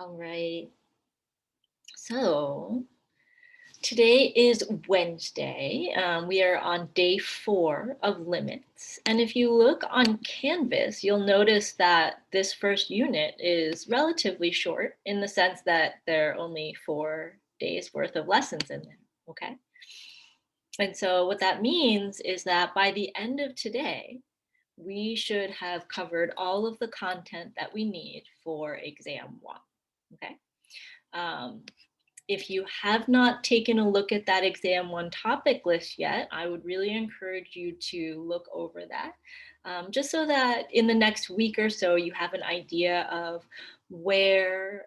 All right. So today is Wednesday. We are on day 4 of limits. And if you look on Canvas, you'll notice that this first unit is relatively short in the sense that there are only 4 days worth of lessons in there. Okay. And so what that means is that by the end of today, we should have covered all of the content that we need for exam 1. Okay. Um, if you have not taken a look at that exam 1 topic list yet, I would really encourage you to look over that, just so that in the next week or so you have an idea of where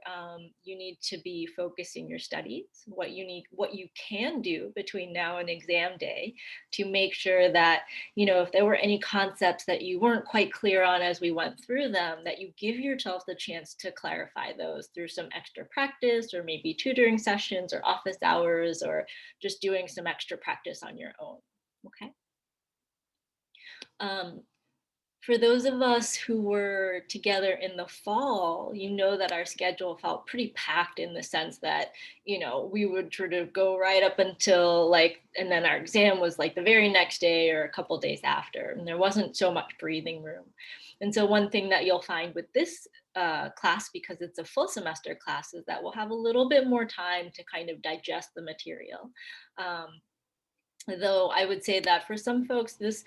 you need to be focusing your studies, what you can do between now and exam day to make sure that, if there were any concepts that you weren't quite clear on as we went through them, that you give yourself the chance to clarify those through some extra practice, or maybe tutoring sessions or office hours, or just doing some extra practice on your own. Okay. Um, for those of us who were together in the fall, you know that our schedule felt pretty packed in the sense that, we would sort of go right up until and then our exam was like the very next day or a couple days after, and there wasn't so much breathing room. And so one thing that you'll find with this class, because it's a full semester class, is that we'll have a little bit more time to kind of digest the material. Though I would say that for some folks, this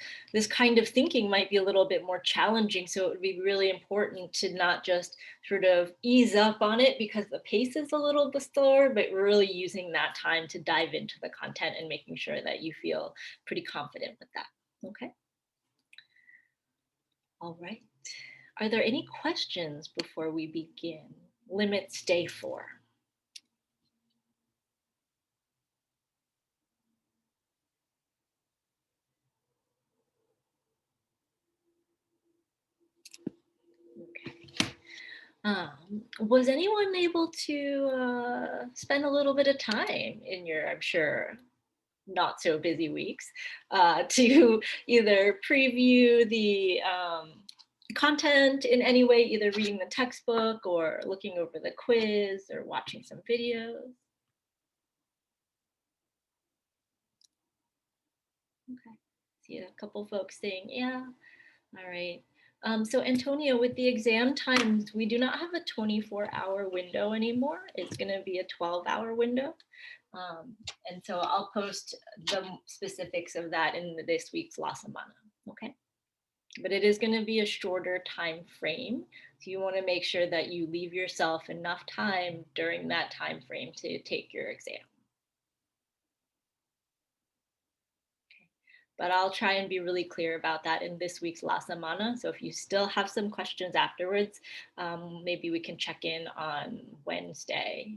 kind of thinking might be a little bit more challenging. So it would be really important to not just sort of ease up on it because the pace is a little bit slower, but really using that time to dive into the content and making sure that you feel pretty confident with that. Okay. All right. Are there any questions before we begin? Limits day 4. Okay. Was anyone able to spend a little bit of time in your, I'm sure, not so busy weeks to either preview the content in any way, either reading the textbook or looking over the quiz or watching some videos? Okay. See a couple folks saying, yeah. All right. So Antonio, with the exam times, we do not have a 24-hour window anymore. It's going to be a 12-hour window. And so I'll post the specifics of that in this week's La Semana. Okay. But it is going to be a shorter time frame. So you want to make sure that you leave yourself enough time during that time frame to take your exam. But I'll try and be really clear about that in this week's La Semana. So if you still have some questions afterwards, maybe we can check in on Wednesday,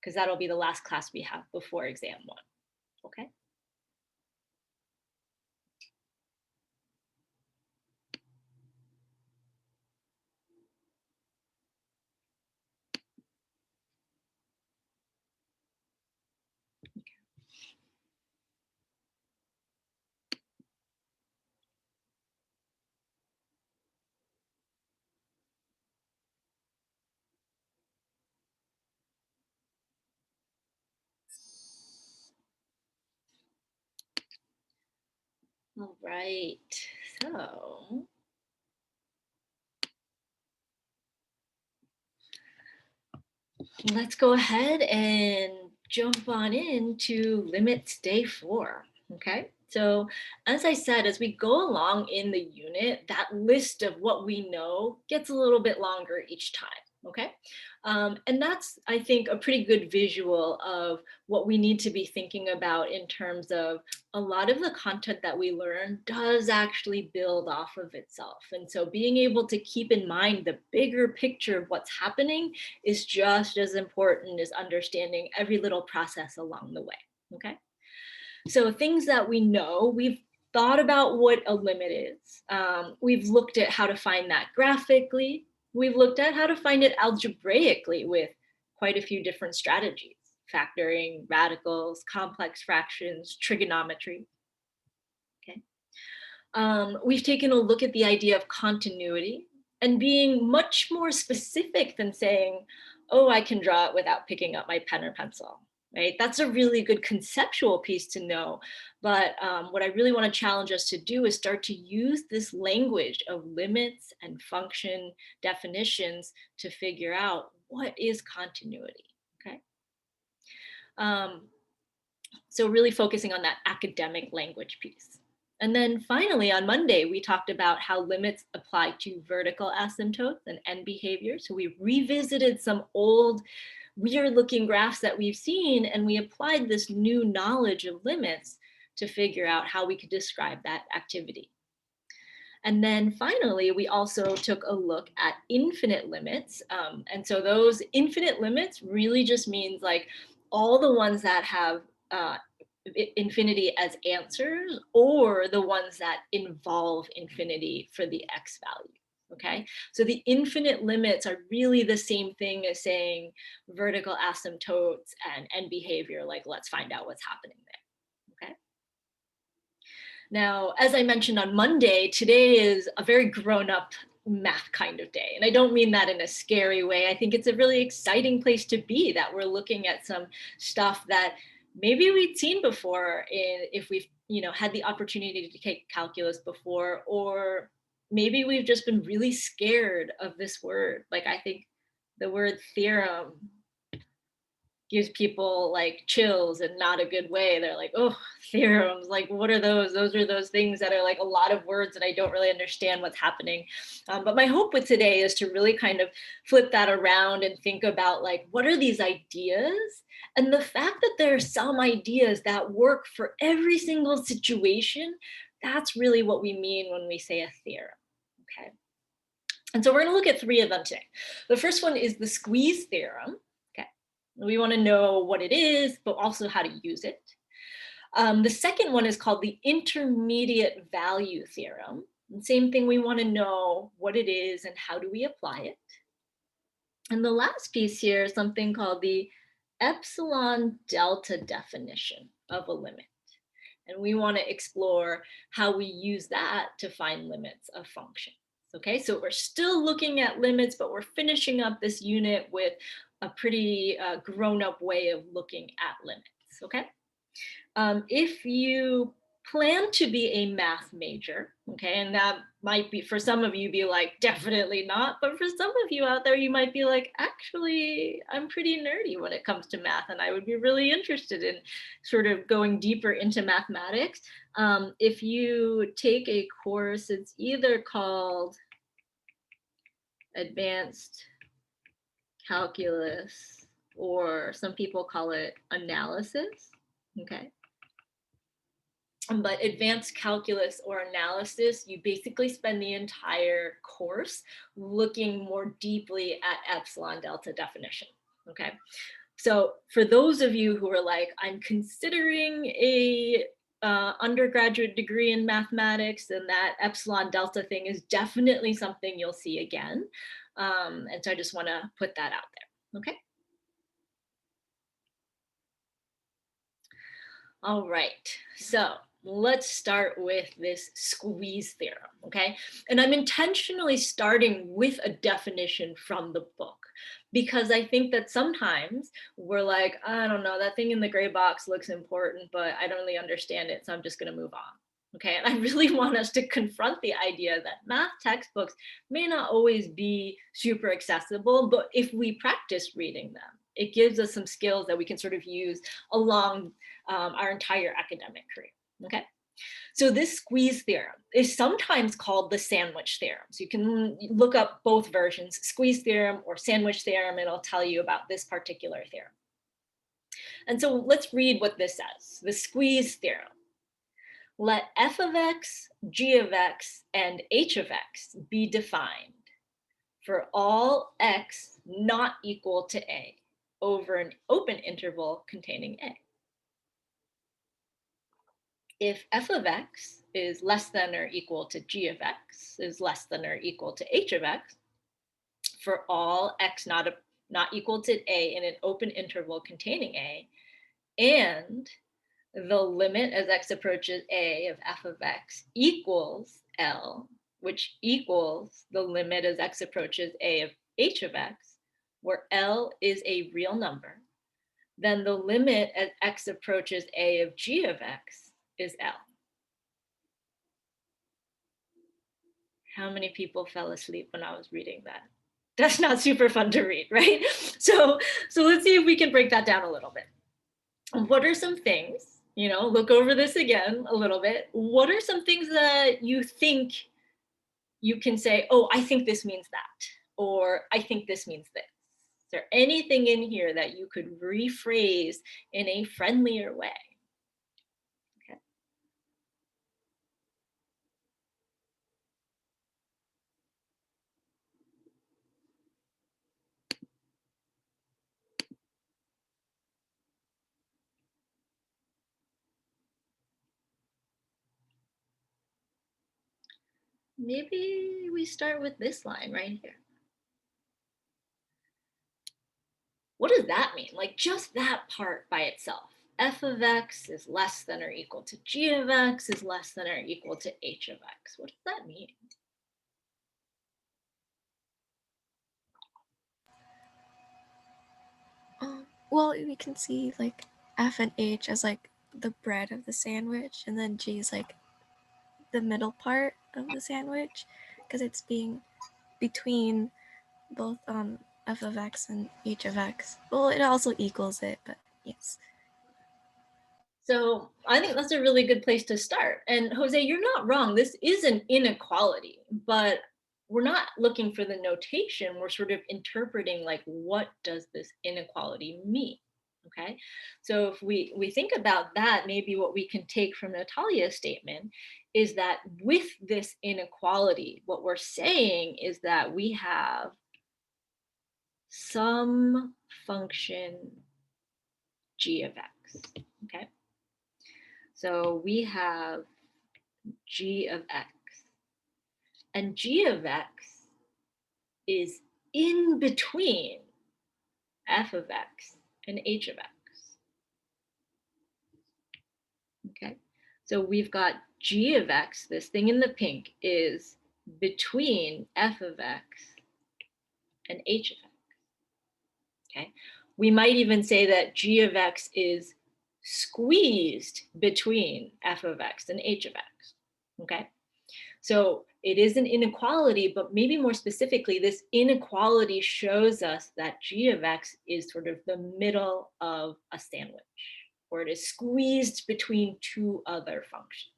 because that'll be the last class we have before exam 1. Okay. All right. So let's go ahead and jump on into limits day 4. Okay. So as I said, as we go along in the unit, that list of what we know gets a little bit longer each time. Okay. And that's, I think, a pretty good visual of what we need to be thinking about in terms of a lot of the content that we learn does actually build off of itself. And so being able to keep in mind the bigger picture of what's happening is just as important as understanding every little process along the way. Okay. So things that we know, we've thought about what a limit is. We've looked at how to find that graphically. We've looked at how to find it algebraically with quite a few different strategies: factoring, radicals, complex fractions, trigonometry. Okay. We've taken a look at the idea of continuity, and being much more specific than saying, oh, I can draw it without picking up my pen or pencil, right? That's a really good conceptual piece to know. But what I really want to challenge us to do is start to use this language of limits and function definitions to figure out what is continuity, okay? Um, so really focusing on that academic language piece. And then finally, on Monday, we talked about how limits apply to vertical asymptotes and end behavior. So we revisited some old, weird looking graphs that we've seen, and we applied this new knowledge of limits to figure out how we could describe that activity. And then finally, we also took a look at infinite limits. And so those infinite limits really just means like all the ones that have infinity as answers, or the ones that involve infinity for the x value. Okay, so the infinite limits are really the same thing as saying vertical asymptotes and end behavior, like let's find out what's happening there. Okay. Now, as I mentioned on Monday, today is a very grown-up math kind of day. And I don't mean that in a scary way. I think it's a really exciting place to be, that we're looking at some stuff that maybe we'd seen before if we've had the opportunity to take calculus before, or maybe we've just been really scared of this word. Like, I think the word theorem gives people like chills and not a good way. They're like, oh, theorems, like what are those? Those are those things that are like a lot of words and I don't really understand what's happening. But my hope with today is to really kind of flip that around and think about like, what are these ideas? And the fact that there are some ideas that work for every single situation, that's really what we mean when we say a theorem, okay? And so we're gonna look at three of them today. The first one is the squeeze theorem. Okay, we wanna know what it is, but also how to use it. The second one is called the intermediate value theorem. And same thing, we wanna know what it is and how do we apply it. And the last piece here is something called the epsilon delta definition of a limit. And we want to explore how we use that to find limits of functions. Okay, so we're still looking at limits, but we're finishing up this unit with a pretty grown-up way of looking at limits. Okay, if you plan to be a math major, okay, and that might be for some of you be like definitely not, but for some of you out there you might be like, actually I'm pretty nerdy when it comes to math and I would be really interested in sort of going deeper into mathematics. If you take a course, it's either called advanced calculus or some people call it analysis, okay. But advanced calculus or analysis, you basically spend the entire course looking more deeply at epsilon delta definition, okay? So for those of you who are like, I'm considering a undergraduate degree in mathematics, and that epsilon delta thing is definitely something you'll see again. And so I just wanna put that out there, okay? All right, so let's start with this squeeze theorem, okay? And I'm intentionally starting with a definition from the book because I think that sometimes we're like, I don't know, that thing in the gray box looks important, but I don't really understand it, so I'm just gonna move on. Okay, and I really want us to confront the idea that math textbooks may not always be super accessible, but if we practice reading them, it gives us some skills that we can sort of use along our entire academic career, okay? So this squeeze theorem is sometimes called the sandwich theorem. So you can look up both versions, squeeze theorem or sandwich theorem, and it'll tell you about this particular theorem. And so let's read what this says, the squeeze theorem. Let f of x, g of x, and h of x be defined for all x not equal to a over an open interval containing a. If f of x is less than or equal to g of x is less than or equal to h of x, for all x not equal to a in an open interval containing a, and the limit as x approaches a of f of x equals L, which equals the limit as x approaches a of h of x, where L is a real number, then the limit as x approaches a of g of x is L. How many people fell asleep when I was reading that? That's not super fun to read, right? So let's see if we can break that down a little bit. What are some things, look over this again a little bit. What are some things that you think you can say, oh, I think this means that, or I think this means this? Is there anything in here that you could rephrase in a friendlier way? Okay. Maybe we start with this line right here. What does that mean? Like just that part by itself. F of x is less than or equal to g of x is less than or equal to h of x. What does that mean? Well, we can see like F and H as like the bread of the sandwich, and then G is like the middle part of the sandwich because it's being between both F of X and H of X. Well, it also equals it, but yes. So I think that's a really good place to start. And Jose, you're not wrong. This is an inequality, but we're not looking for the notation. We're sort of interpreting like, what does this inequality mean? Okay, so if we think about that, maybe what we can take from Natalia's statement is that with this inequality, what we're saying is that we have some function g of x. Okay, so we have g of x, and g of x is in between f of x and h of x. Okay, so we've got g of x, this thing in the pink, is between f of x and h of x. Okay, we might even say that g of x is squeezed between f of x and h of x. Okay, so it is an inequality, but maybe more specifically, this inequality shows us that g of x is sort of the middle of a sandwich, or it is squeezed between two other functions.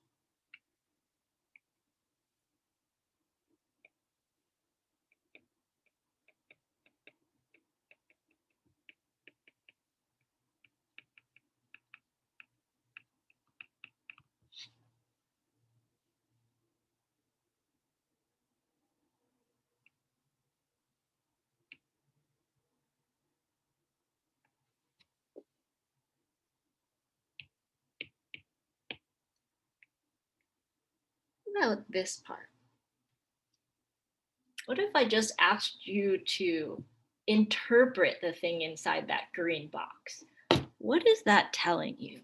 What about this part? What if I just asked you to interpret the thing inside that green box? What is that telling you?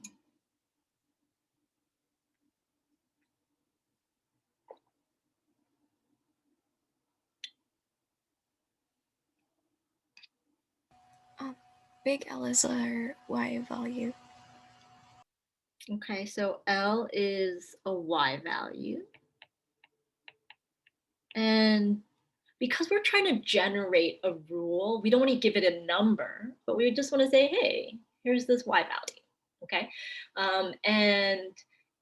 Big L is our Y value. Okay, so L is a Y value. And because we're trying to generate a rule, we don't want to give it a number, but we just want to say, hey, here's this Y value, okay? And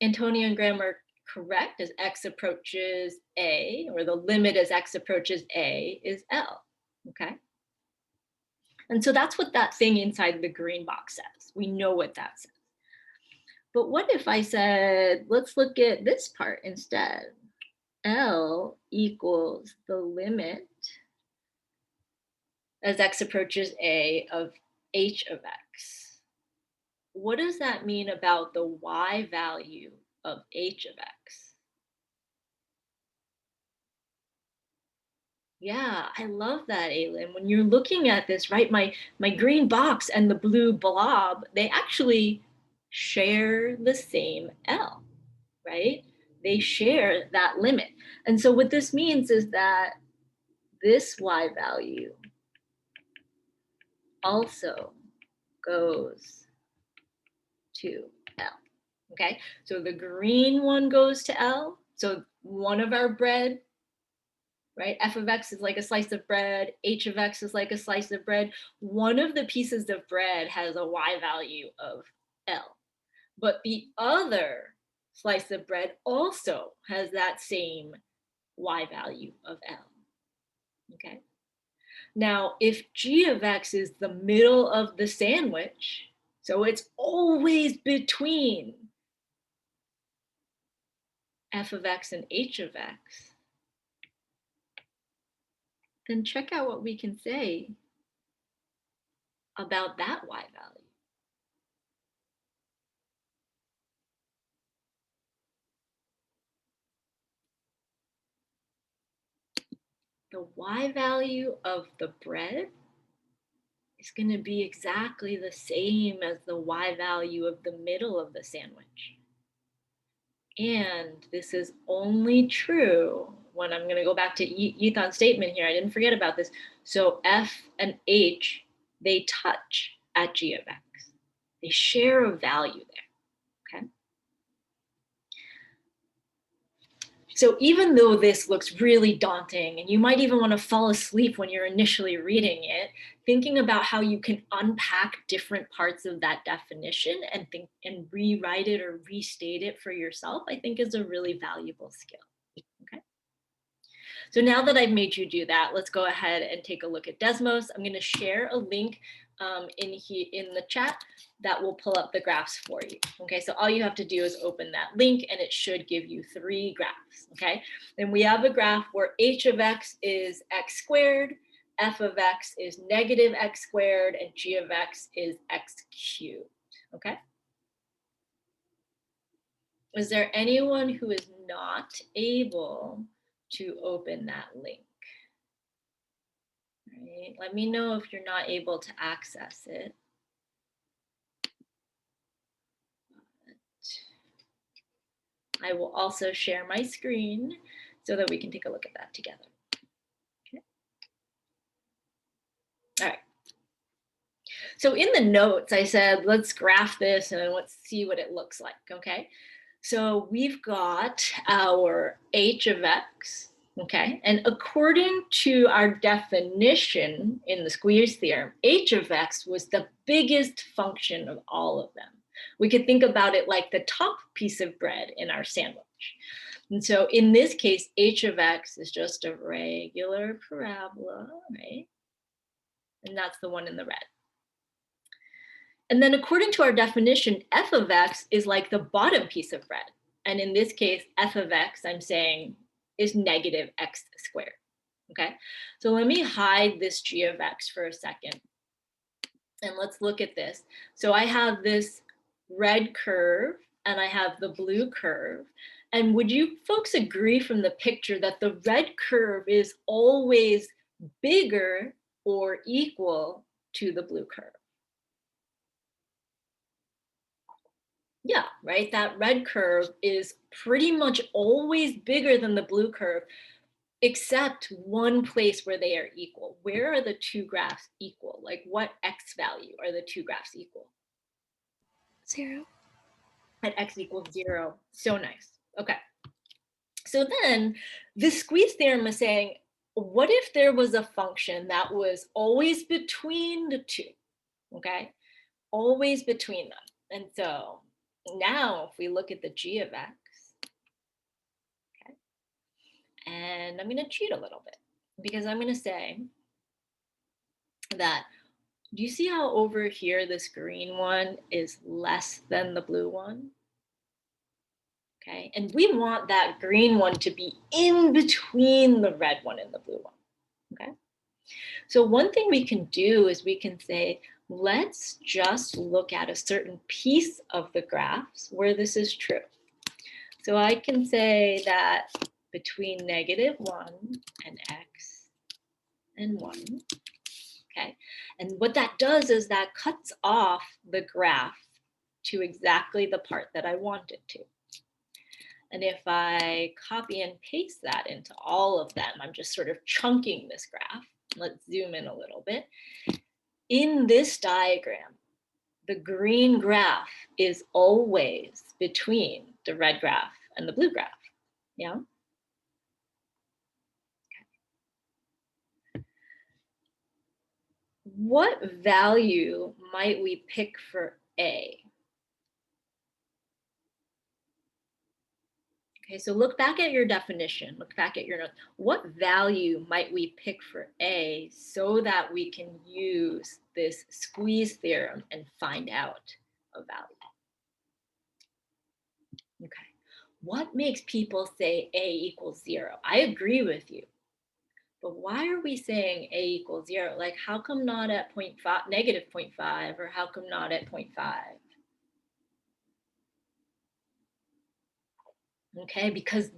Antonia and Graham are correct. As x approaches A, or the limit as x approaches A is L, okay? And so that's what that thing inside the green box says. We know what that says. But what if I said, let's look at this part instead. L equals the limit as x approaches A of h of x. What does that mean about the y value of h of x? Yeah, I love that, Aylin. When you're looking at this, right, my green box and the blue blob, they actually share the same L, right? They share that limit. And so what this means is that this y value also goes to L. Okay, so the green one goes to L. So one of our bread, right? F of x is like a slice of bread. H of x is like a slice of bread. One of the pieces of bread has a y value of L, but the other slice of bread also has that same y value of L. Okay. Now, if g of x is the middle of the sandwich, so it's always between f of x and h of x, then check out what we can say about that y value. The y value of the bread is going to be exactly the same as the y value of the middle of the sandwich. And this is only true when I'm going to go back to Ethan's statement here. I didn't forget about this. So f and h, they touch at g of x. They share a value there, okay? So even though this looks really daunting, and you might even want to fall asleep when you're initially reading it, thinking about how you can unpack different parts of that definition and think and rewrite it or restate it for yourself, I think is a really valuable skill. Okay. So now that I've made you do that, let's go ahead and take a look at Desmos. I'm going to share a link in the chat that will pull up the graphs for you. Okay, so all you have to do is open that link and it should give you 3 graphs. Okay, then we have a graph where h of x is x squared, f of x is negative x squared, and g of x is x cubed. Okay. Is there anyone who is not able to open that link? Right. Let me know if you're not able to access it. I will also share my screen so that we can take a look at that together. Okay. All right. So in the notes, I said, let's graph this and let's see what it looks like, okay? So we've got our h of x, okay? And according to our definition in the squeeze theorem, h of x was the biggest function of all of them. We could think about it like the top piece of bread in our sandwich. And so in this case, h of x is just a regular parabola, right? And that's the one in the red. And then according to our definition, f of x is like the bottom piece of bread. And in this case, f of x, I'm saying, is negative x squared. Okay, so let me hide this g of x for a second. And let's look at this. So I have this red curve and I have the blue curve. And would you folks agree from the picture that the red curve is always bigger or equal to the blue curve? Yeah, right? That red curve is pretty much always bigger than the blue curve, except one place where they are equal. Where are the two graphs equal? Like what x value are the two graphs equal? 0. At x equals 0. So nice. Okay. So then the squeeze theorem is saying, what if there was a function that was always between the two? Okay, always between them. And so now if we look at the g of x, okay, and I'm going to cheat a little bit because I'm going to say that, do you see how over here this green one is less than the blue one? Okay, and we want that green one to be in between the red one and the blue one. Okay, so one thing we can do is we can say, let's just look at a certain piece of the graphs where this is true. So I can say that between negative 1 and x and 1, okay? And what that does is that cuts off the graph to exactly the part that I want it to. And if I copy and paste that into all of them, I'm just sort of chunking this graph. Let's zoom in a little bit. In this diagram, the green graph is always between the red graph and the blue graph. Yeah. What value might we pick for A? Okay, so look back at your definition, look back at your notes. What value might we pick for A so that we can use this squeeze theorem and find out a value? Okay, what makes people say A equals 0? I agree with you, but why are we saying A equals 0? Like, how come not at negative 0.5, or how come not at 0.5? Okay, because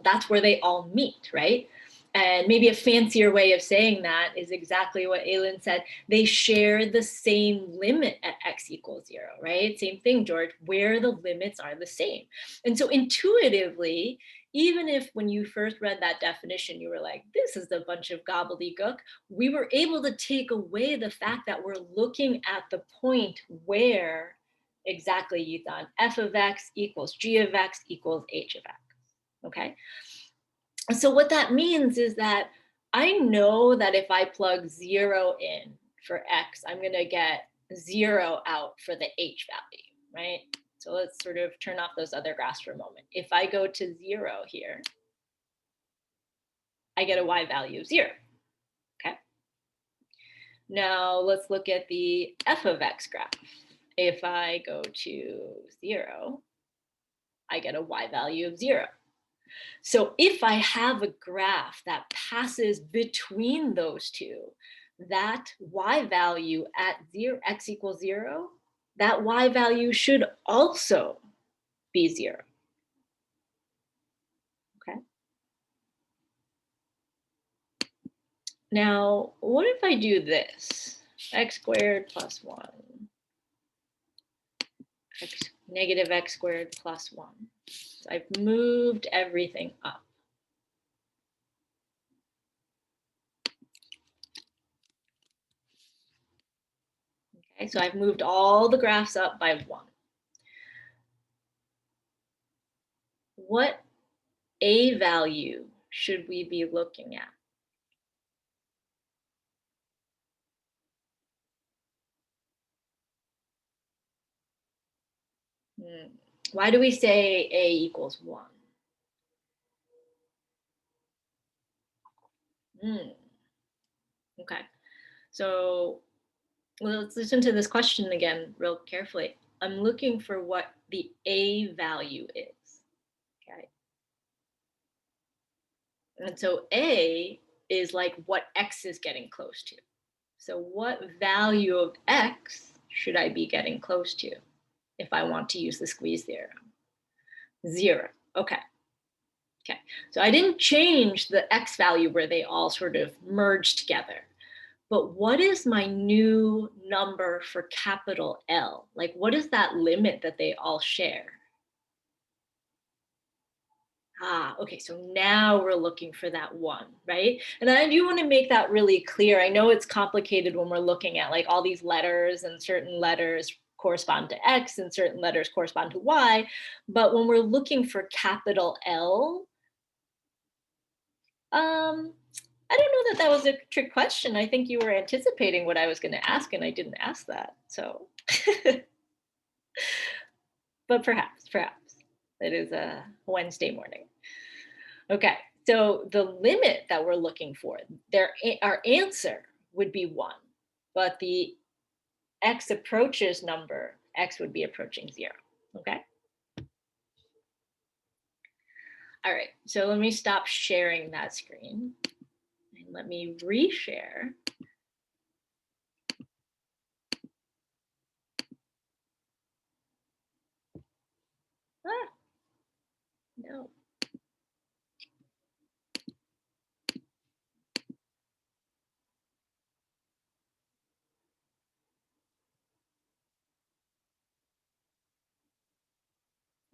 that's where they all meet, right? And maybe a fancier way of saying that is exactly what Aylin said. They share the same limit at x equals 0, right? Same thing, George, where the limits are the same. And so intuitively, even if when you first read that definition, you were like, this is a bunch of gobbledygook, we were able to take away the fact that we're looking at the point where exactly you thought f of x equals g of x equals h of x, okay? So what that means is that I know that if I plug 0 in for x, I'm going to get 0 out for the h value, right? So let's sort of turn off those other graphs for a moment. If I go to 0 here, I get a y value of 0, okay? Now let's look at the f of x graph. If I go to 0, I get a y value of 0. So if I have a graph that passes between those two, that y value at 0, x equals 0, that y value should also be 0. Okay. Now, what if I do this? X squared plus 1, negative x squared plus 1. So I've moved everything up. Okay, so I've moved all the graphs up by 1. What a value should we be looking at? Why do we say a equals 1? Okay, so let's listen to this question again real carefully. I'm looking for what the a value is, okay? And so a is like what x is getting close to. So what value of x should I be getting close to if I want to use the squeeze theorem? 0, okay. Okay, so I didn't change the x value where they all sort of merged together. But what is my new number for capital L? Like, what is that limit that they all share? Okay, so now we're looking for that 1, right? And I do want to make that really clear. I know it's complicated when we're looking at like all these letters, and certain letters correspond to X and certain letters correspond to Y. But when we're looking for capital L, I don't know that that was a trick question. I think you were anticipating what I was going to ask, and I didn't ask that. So, but perhaps it is a Wednesday morning. Okay, so the limit that we're looking for, our answer would be 1, but the x approaches number, x would be approaching 0. Okay. All right, so let me stop sharing that screen and let me reshare. No.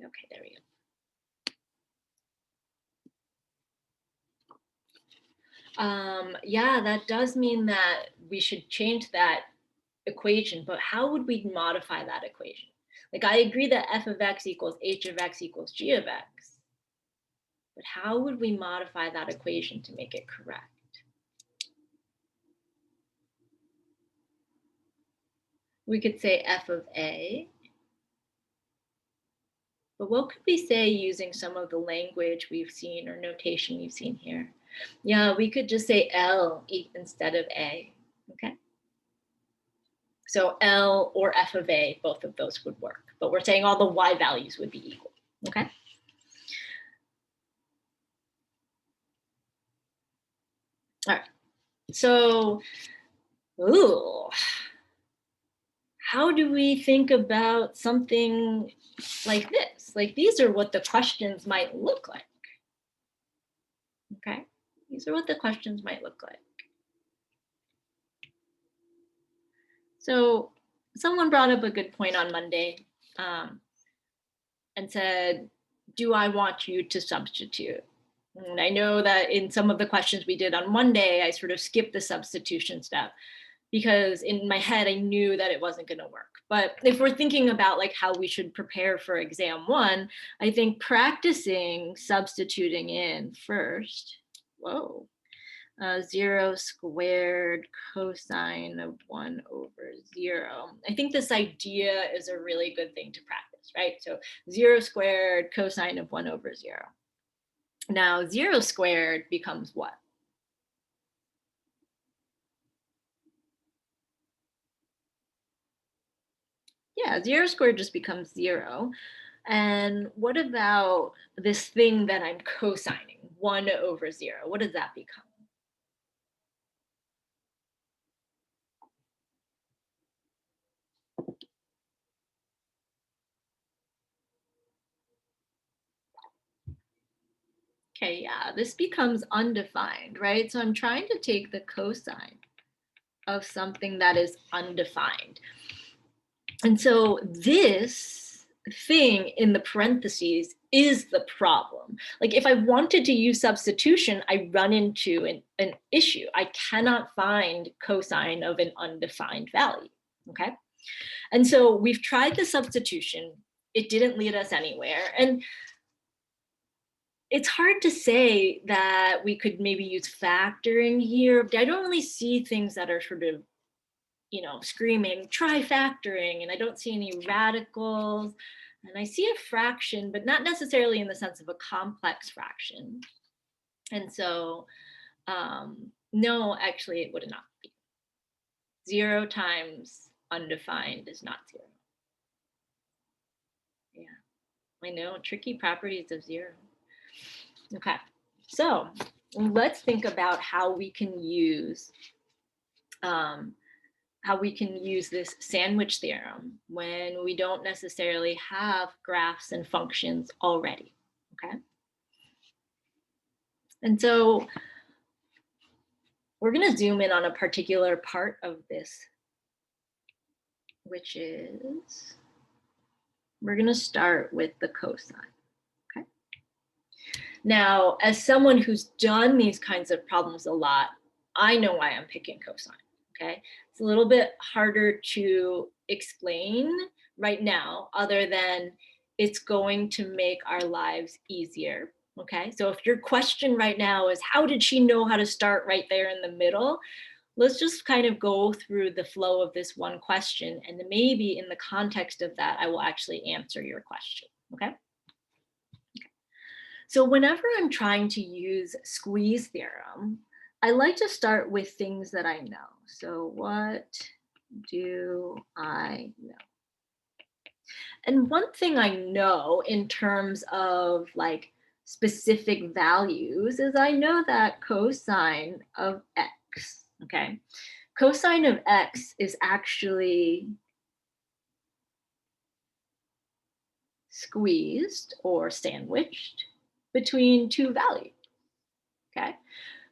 Okay, there we go. Yeah, that does mean that we should change that equation, but how would we modify that equation? Like, I agree that f of x equals h of x equals g of x, but how would we modify that equation to make it correct? We could say f of a, but what could we say using some of the language we've seen or notation we've seen here? Yeah, we could just say L instead of A, okay? So L or f of A, both of those would work, but we're saying all the y values would be equal, okay? All right, so, ooh, how do we think about something like this? Like, these are what the questions might look like, okay? These are what the questions might look like. So someone brought up a good point on Monday, and said, do I want you to substitute? And I know that in some of the questions we did on Monday, I sort of skipped the substitution step because in my head, I knew that it wasn't going to work. But if we're thinking about like how we should prepare for exam one, I think practicing substituting in first, whoa, 0 squared cosine of 1 over 0. I think this idea is a really good thing to practice, right? So 0 squared cosine of 1 over 0. Now 0 squared becomes what? Yeah, 0 squared just becomes 0. And what about this thing that I'm cosigning, 1 over 0? What does that become? Okay, yeah, this becomes undefined, right? So I'm trying to take the cosine of something that is undefined. And so this thing in the parentheses is the problem. Like if I wanted to use substitution, I run into an issue. I cannot find cosine of an undefined value, okay? And so we've tried the substitution. It didn't lead us anywhere. And it's hard to say that we could maybe use factoring here. I don't really see things that are sort of, screaming, try factoring, and I don't see any radicals. And I see a fraction, but not necessarily in the sense of a complex fraction. And so, no, actually, it would not be. 0 times undefined is not 0. Yeah, I know, tricky properties of 0. Okay, so let's think about how we can use this sandwich theorem when we don't necessarily have graphs and functions already, okay? And so we're gonna zoom in on a particular part of this, which is, we're gonna start with the cosine, okay? Now, as someone who's done these kinds of problems a lot, I know why I'm picking cosine, okay? It's a little bit harder to explain right now, other than it's going to make our lives easier, okay? So if your question right now is, how did she know how to start right there in the middle? Let's just kind of go through the flow of this one question, and maybe in the context of that, I will actually answer your question, okay? So whenever I'm trying to use squeeze theorem, I like to start with things that I know. So what do I know? And one thing I know in terms of like specific values is I know that cosine of x, okay? Cosine of x is actually squeezed or sandwiched between two values, okay?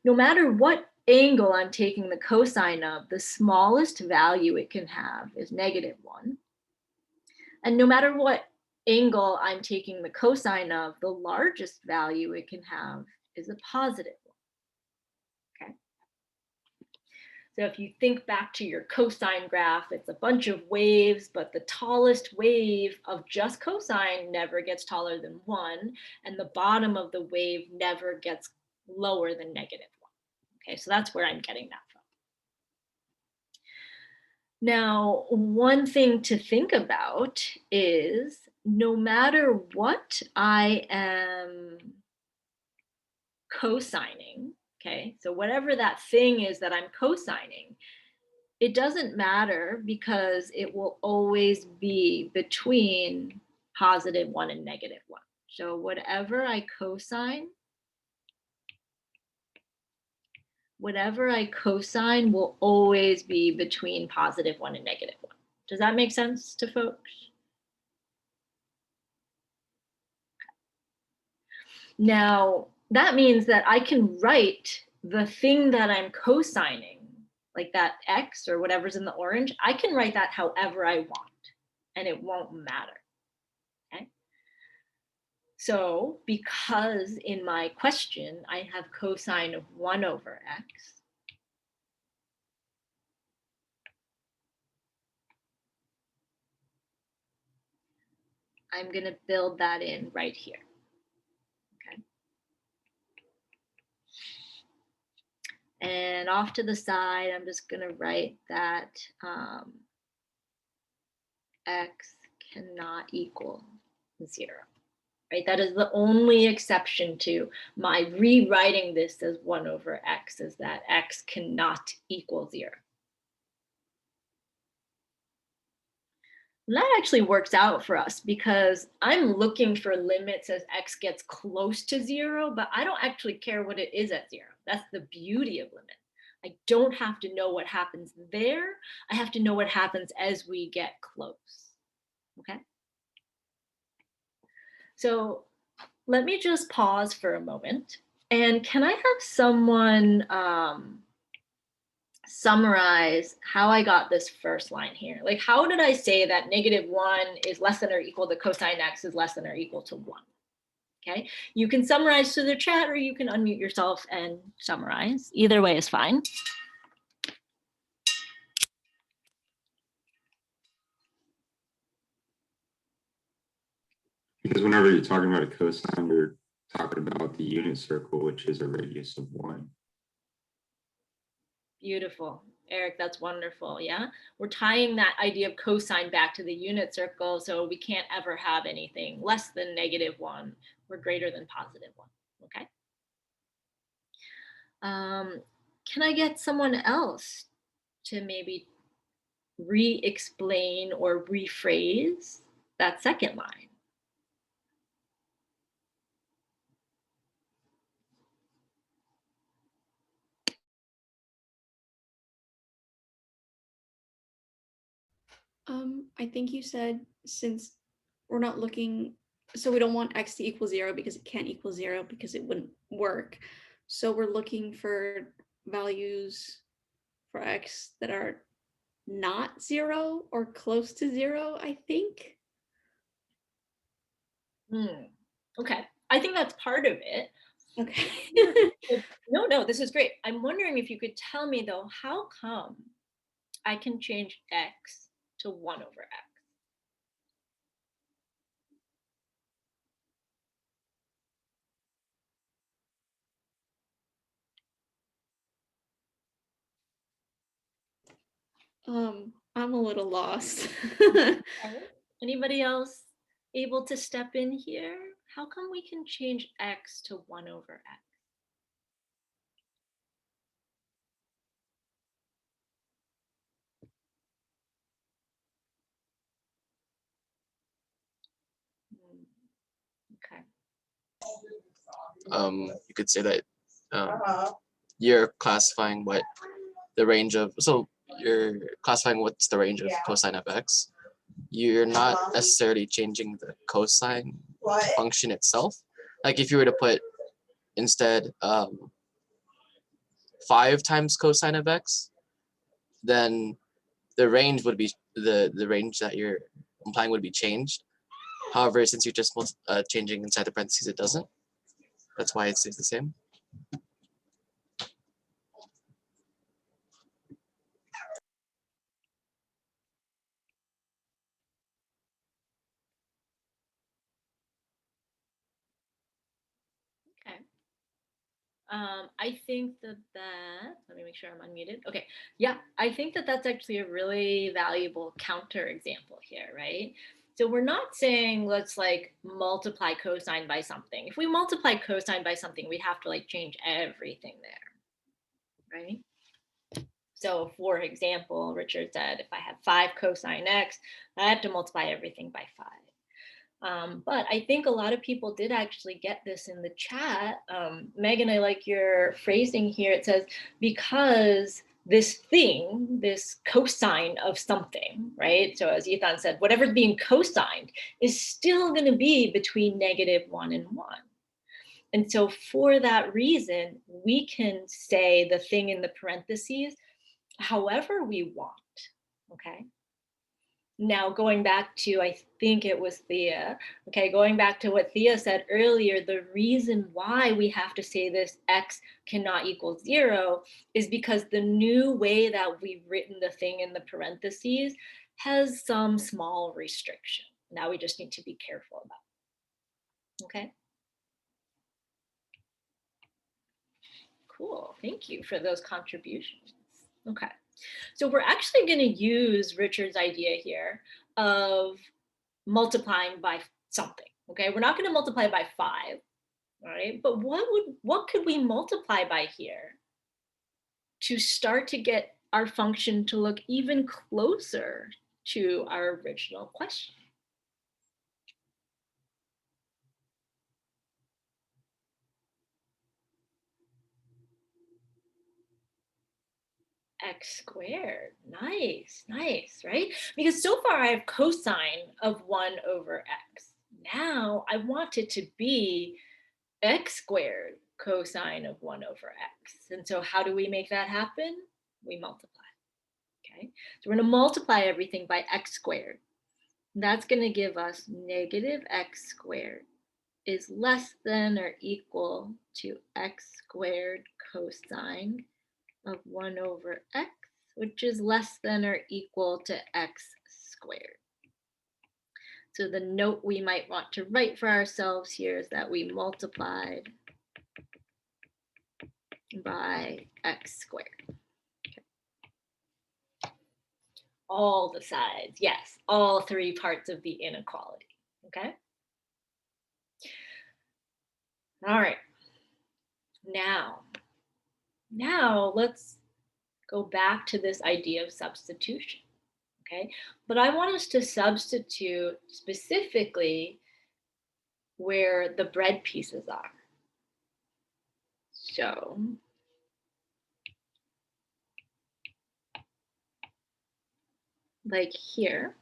No matter what angle I'm taking the cosine of, the smallest value it can have is -1. And no matter what angle I'm taking the cosine of, the largest value it can have is a +1. Okay. So if you think back to your cosine graph, it's a bunch of waves, but the tallest wave of just cosine never gets taller than 1, and the bottom of the wave never gets lower than -1. Okay, so that's where I'm getting that from. Now, one thing to think about is no matter what I am cosigning, okay, so whatever that thing is that I'm cosigning, it doesn't matter because it will always be between +1 and -1. So whatever I cosine will always be between +1 and -1. Does that make sense to folks? Now, that means that I can write the thing that I'm cosigning, like that x or whatever's in the orange, I can write that however I want, and it won't matter, okay? So because in my question, I have cosine of 1 over x, I'm going to build that in right here, okay? And off to the side, I'm just going to write that x cannot equal 0. Right? That is the only exception to my rewriting this as 1 over x, is that x cannot equal 0. And that actually works out for us because I'm looking for limits as x gets close to 0, but I don't actually care what it is at 0. That's the beauty of limits. I don't have to know what happens there. I have to know what happens as we get close. Okay? So let me just pause for a moment. And can I have someone summarize how I got this first line here? Like, how did I say that -1 is less than or equal to cosine x is less than or equal to 1? Okay, you can summarize to the chat or you can unmute yourself and summarize. Either way is fine. Because whenever you're talking about a cosine, you're talking about the unit circle, which is a radius of 1. Beautiful. Eric, that's wonderful. Yeah, we're tying that idea of cosine back to the unit circle, so we can't ever have anything less than -1 or greater than +1. Okay. Can I get someone else to maybe re-explain or rephrase that second line? I think you said since we're not looking, so we don't want x to equal 0 because it can't equal 0 because it wouldn't work. So we're looking for values for x that are not 0 or close to 0, I think. Okay, I think that's part of it. Okay. No, this is great. I'm wondering if you could tell me though, how come I can change x to 1 over x? I'm a little lost. Anybody else able to step in here? How come we can change x to 1 over x? Okay. You could say that you're classifying what the range of, so you're classifying what's the range of cosine of x. You're not necessarily changing the cosine function itself. Like if you were to put instead 5 times cosine of x, then the range would be the range that you're implying would be changed. However, since you're just changing inside the parentheses, it doesn't. That's why it stays the same. Okay. I think that let me make sure I'm unmuted. Okay. Yeah, I think that that's actually a really valuable counter example here, right? So we're not saying let's like multiply cosine by something. If we multiply cosine by something, we have to like change everything there, right? So for example, Richard said, if I have 5 cosine x, I have to multiply everything by 5. But I think a lot of people did actually get this in the chat. Megan, I like your phrasing here. It says, because this thing, this cosine of something, right? So as Ethan said, whatever's being cosigned is still going to be between -1 and 1. And so for that reason, we can say the thing in the parentheses however we want, okay? Now going back to, I think it was Thea, okay, going back to what Thea said earlier, the reason why we have to say this x cannot equal 0 is because the new way that we've written the thing in the parentheses has some small restriction. Now we just need to be careful about, okay? Cool, thank you for those contributions. Okay, so we're actually going to use Richard's idea here of multiplying by something. Okay, we're not going to multiply by 5, all right? But what could we multiply by here to start to get our function to look even closer to our original question? X squared. Nice, nice, right? Because so far I have cosine of 1 over x. Now I want it to be x squared cosine of 1 over x. And so how do we make that happen? We multiply, okay? So we're going to multiply everything by x squared. That's going to give us negative x squared is less than or equal to x squared cosine of 1 over x, which is less than or equal to x squared. So the note we might want to write for ourselves here is that we multiplied by x squared. Okay. All the sides, yes, all 3 parts of the inequality, okay? All right, now let's go back to this idea of substitution, okay? But I want us to substitute specifically where the bread pieces are. So like here.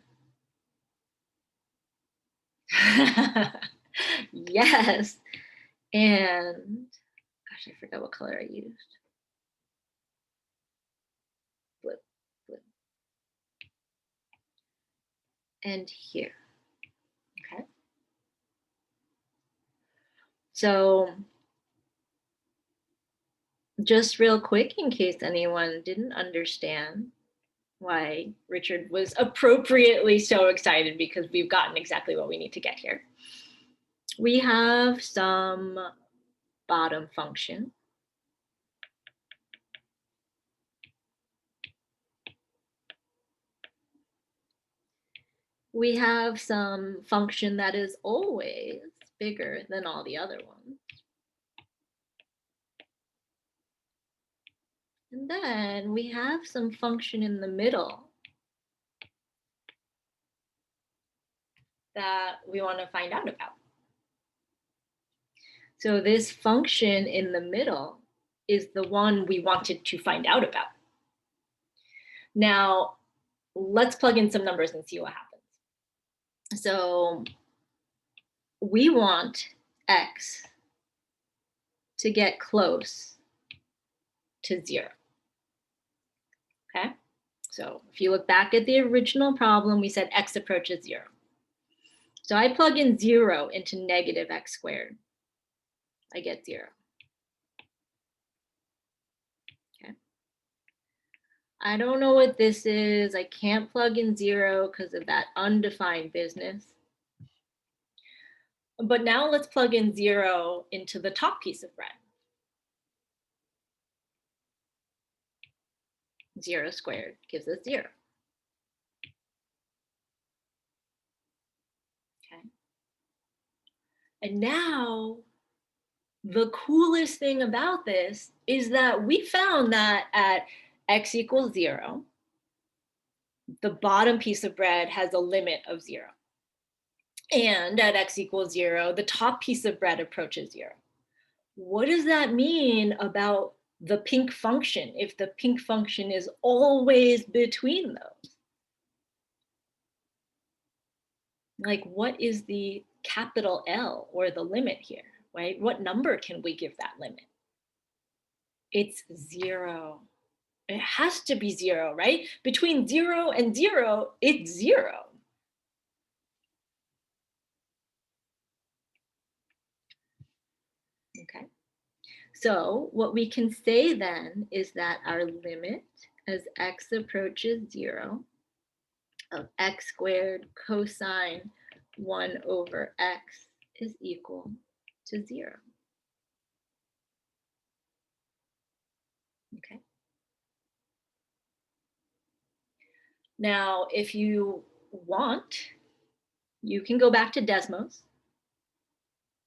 Yes. And gosh, I forgot what color I used. Blue, blue. And here. Okay. So just real quick, in case anyone didn't understand why Richard was appropriately so excited, because we've gotten exactly what we need to get here. We have some bottom function. We have some function that is always bigger than all the other ones. And then we have some function in the middle that we want to find out about. So this function in the middle is the one we wanted to find out about. Now, let's plug in some numbers and see what happens. So we want x to get close to 0. Okay, so if you look back at the original problem, we said x approaches 0. So I plug in 0 into negative x squared. I get 0. Okay. I don't know what this is. I can't plug in 0 because of that undefined business. But now let's plug in 0 into the top piece of bread. 0 squared gives us 0. Okay. And now the coolest thing about this is that we found that at x equals 0, the bottom piece of bread has a limit of 0. And at x equals 0, the top piece of bread approaches 0. What does that mean about the pink function if the pink function is always between those? Like, what is the capital L, or the limit here, right? What number can we give that limit? It's 0. It has to be 0, right? Between 0 and 0, it's 0. Okay. So what we can say then is that our limit as x approaches 0 of x squared cosine 1 over x is equal to 0. Okay. Now, if you want, you can go back to Desmos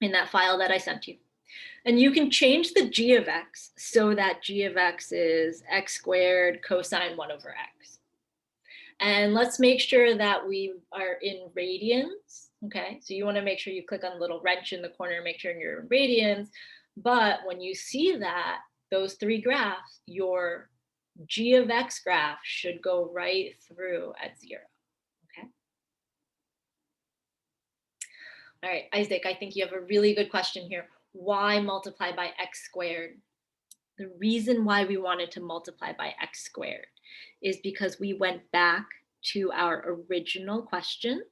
in that file that I sent you. And you can change the g of x so that g of x is x squared cosine 1 over x. And let's make sure that we are in radians. Okay, so you want to make sure you click on the little wrench in the corner, make sure you're in radians. But when you see that, those 3 graphs, your g of x graph should go right through at 0. Okay. All right, Isaac, I think you have a really good question here. Why multiply by x squared? The reason why we wanted to multiply by x squared is because we went back to our original question.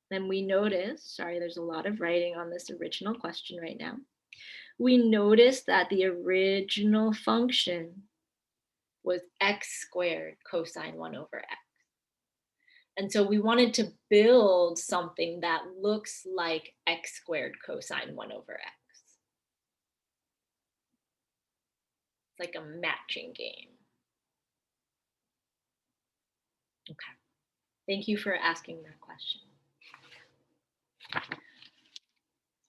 Then we noticed, sorry, there's a lot of writing on this original question right now. We noticed that the original function was x squared cosine 1 over x. And so we wanted to build something that looks like x squared cosine 1 over x. It's like a matching game. Okay. Thank you for asking that question.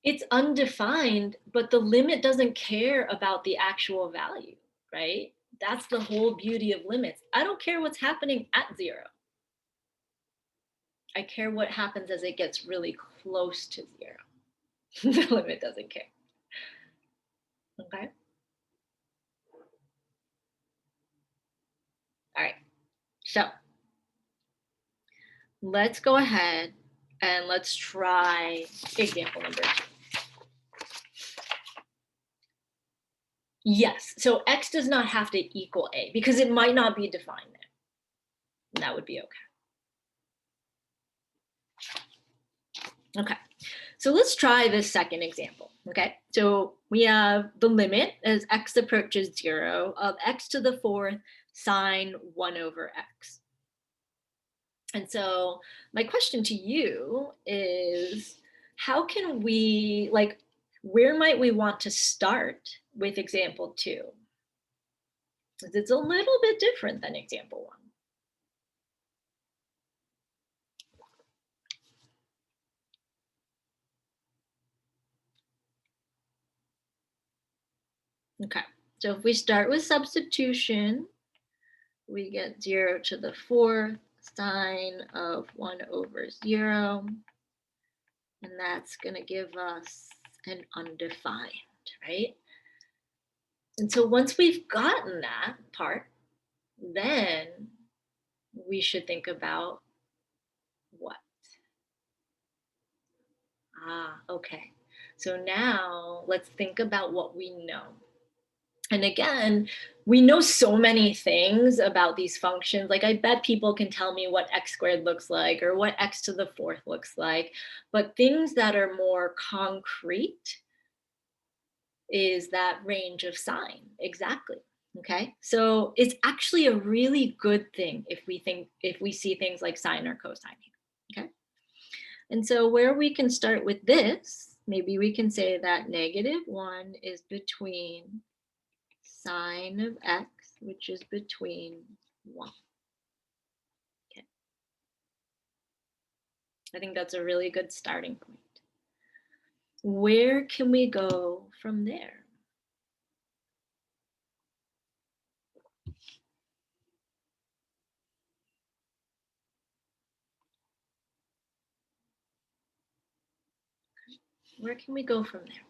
It's undefined, but the limit doesn't care about the actual value, right? That's the whole beauty of limits. I don't care what's happening at 0. I care what happens as it gets really close to 0. The limit doesn't care. Okay. All right. So let's go ahead and let's try example number 2. Yes, so x does not have to equal a because it might not be defined there. And that would be okay. Okay, so let's try this second example. Okay, so we have the limit as x approaches 0 of x to the 4th sine 1 over x. And so my question to you is, how can we, like, where might we want to start with example 2? Because it's a little bit different than example 1. Okay, so if we start with substitution, we get 0 to the 4th sine of 1 over 0. And that's going to give us an undefined, right? And so once we've gotten that part, then we should think about what? Okay. So now let's think about what we know. And again, we know so many things about these functions. Like, I bet people can tell me what x squared looks like or what x to the 4th looks like. But things that are more concrete is that range of sine. Exactly. Okay. So it's actually a really good thing if we see things like sine or cosine here. Okay. And so where we can start with this maybe we can say that -1 is between sine of x, which is between 1. Okay. I think that's a really good starting point. Where can we go from there? Where can we go from there?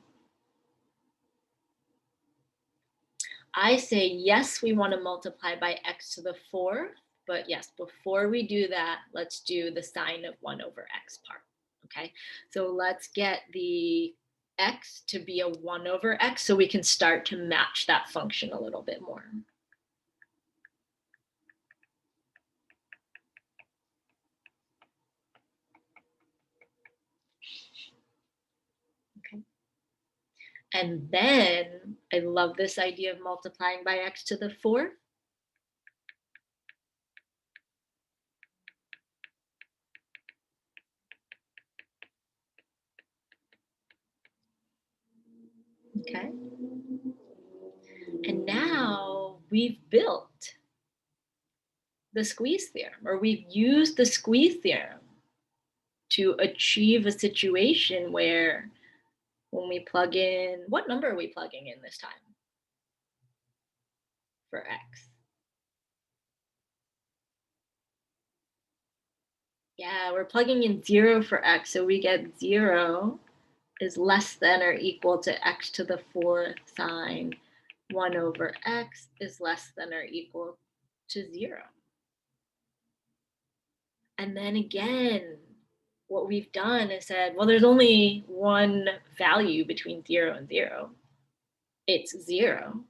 I say, yes, we want to multiply by x to the 4th, but yes, before we do that, let's do the sine of 1 over x part, okay? So let's get the x to be a 1 over x so we can start to match that function a little bit more. Okay. And then I love this idea of multiplying by x to the 4th. Okay. And now we've built the squeeze theorem, or we've used the squeeze theorem to achieve a situation where when we plug in, what number are we plugging in this time for x? Yeah, we're plugging in 0 for x, so we get 0 is less than or equal to x to the 4th sine 1 over x is less than or equal to 0. And then again, what we've done is said, well, there's only one value between 0 and 0. It's 0.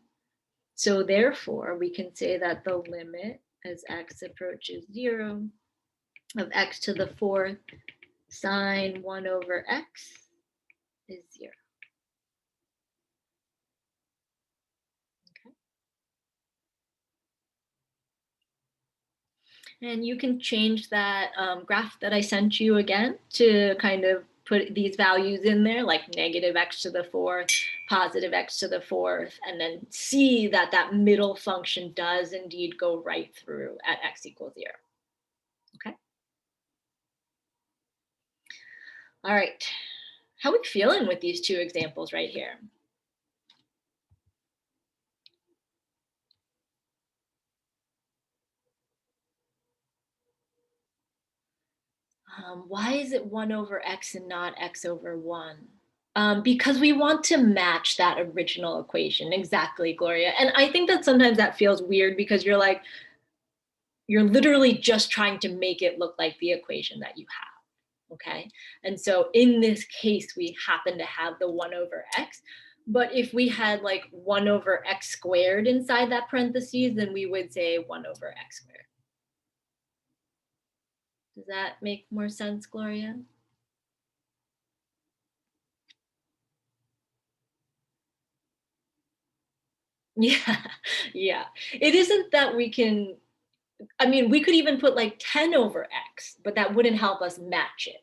So therefore, we can say that the limit as x approaches 0 of x to the 4th sine 1 over x is 0. And you can change that graph that I sent you again to kind of put these values in there, like negative x to the 4th, positive x to the 4th, and then see that that middle function does indeed go right through at x equals 0. Okay. All right. How are we feeling with these two examples right here? Why is it 1 over x and not x over 1? Because we want to match that original equation. Exactly, Gloria. And I think that sometimes that feels weird because you're like, you're literally just trying to make it look like the equation that you have, okay? And so in this case, we happen to have the 1 over x. But if we had like 1 over x squared inside that parentheses, then we would say 1 over x squared. Does that make more sense, Gloria? Yeah, yeah. It isn't that we can, I mean, we could even put like 10 over x, but that wouldn't help us match it,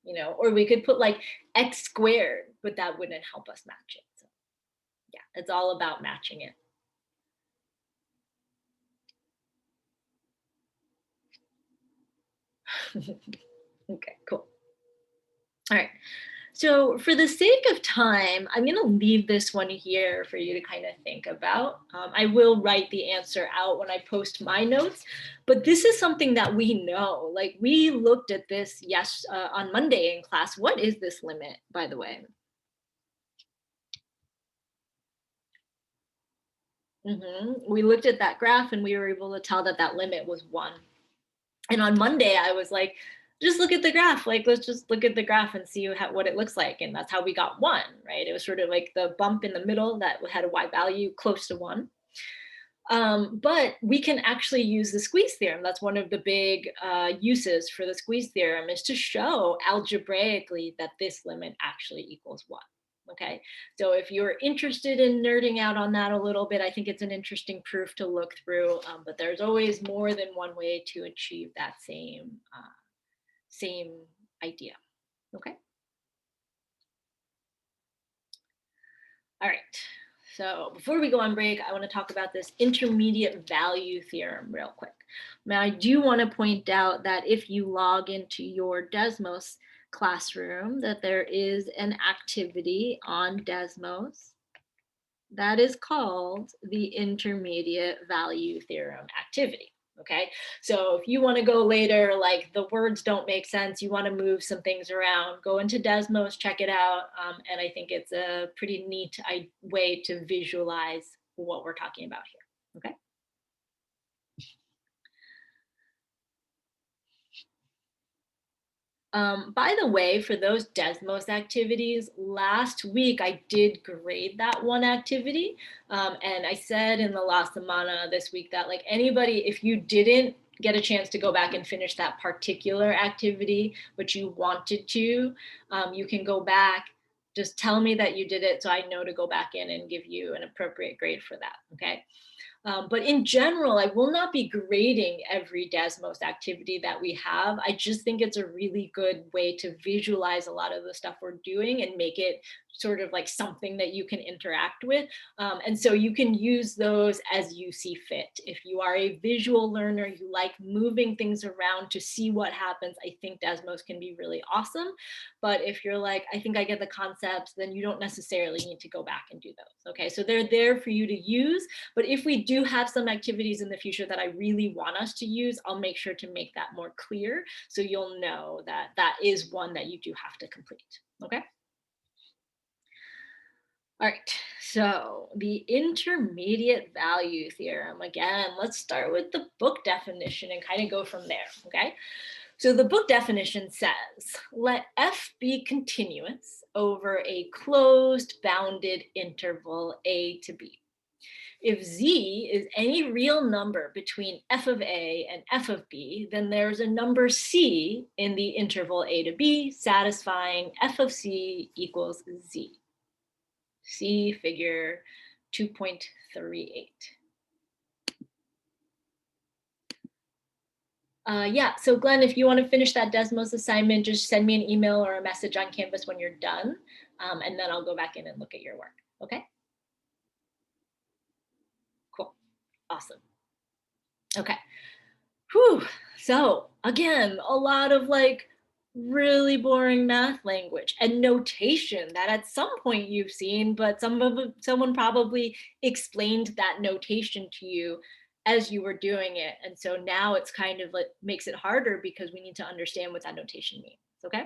you know, or we could put like x squared, but that wouldn't help us match it. So yeah, it's all about matching it. Okay, cool. All right. So for the sake of time, I'm going to leave this one here for you to kind of think about. I will write the answer out when I post my notes, but this is something that we know. Like we looked at this on Monday in class. What is this limit, by the way? We looked at that graph and we were able to tell that that limit was 1. And on Monday, I was like, just look at the graph. Like, let's just look at the graph and see what it looks like. And that's how we got 1, right? It was sort of like the bump in the middle that had a y value close to 1. But we can actually use the squeeze theorem. That's one of the big uses for the squeeze theorem, is to show algebraically that this limit actually equals 1. Okay, so if you're interested in nerding out on that a little bit, I think it's an interesting proof to look through, but there's always more than one way to achieve that same idea. Okay. All right. So before we go on break, I want to talk about this intermediate value theorem real quick. Now, I do want to point out that if you log into your Desmos classroom, that there is an activity on Desmos that is called the intermediate value theorem activity. Okay, so if you want to go later, like the words don't make sense, you want to move some things around, go into Desmos, check it out. And I think it's a pretty neat way to visualize what we're talking about here. Okay. By the way, for those Desmos activities, last week I did grade that one activity. And I said in the La Semana this week that like anybody, if you didn't get a chance to go back and finish that particular activity, but you wanted to, you can go back, just tell me that you did it so I know to go back in and give you an appropriate grade for that, okay? But in general, I will not be grading every Desmos activity that we have. I just think it's a really good way to visualize a lot of the stuff we're doing and make it sort of like something that you can interact with. And so you can use those as you see fit. If you are a visual learner, you like moving things around to see what happens, I think Desmos can be really awesome. But if you're like, I think I get the concepts, then you don't necessarily need to go back and do those. Okay, so they're there for you to use. But if we do have some activities in the future that I really want us to use, I'll make sure to make that more clear so you'll know that that is one that you do have to complete. Okay. All right, so the intermediate value theorem, again, let's start with the book definition and kind of go from there, okay? So the book definition says, let f be continuous over a closed bounded interval a to b. If z is any real number between f of a and f of b, then there's a number c in the interval a to b satisfying f of c equals z. See figure 2.38. Yeah, so Glenn, if you want to finish that Desmos assignment, just send me an email or a message on Canvas when you're done, and then I'll go back in and look at your work, okay? Cool, awesome. Okay, whew, so again, a lot of like really boring math language and notation that at some point you've seen, but someone probably explained that notation to you as you were doing it. And so now it's kind of like makes it harder because we need to understand what that notation means, okay?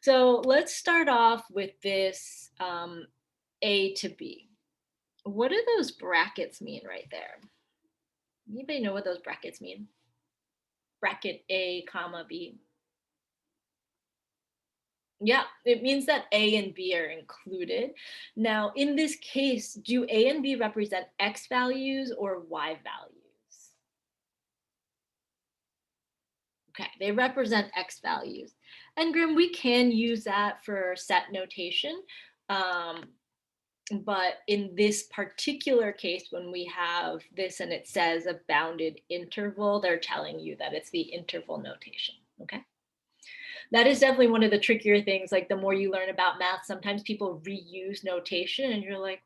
So let's start off with this A to B. What do those brackets mean right there? Anybody know what those brackets mean? Bracket A, comma, B. Yeah, it means that A and B are included. Now, in this case, do A and B represent X values or Y values? Okay, they represent X values. And Grim, we can use that for set notation. But in this particular case, when we have this and it says a bounded interval, they're telling you that it's the interval notation, okay? That is definitely one of the trickier things. Like the more you learn about math, sometimes people reuse notation and you're like,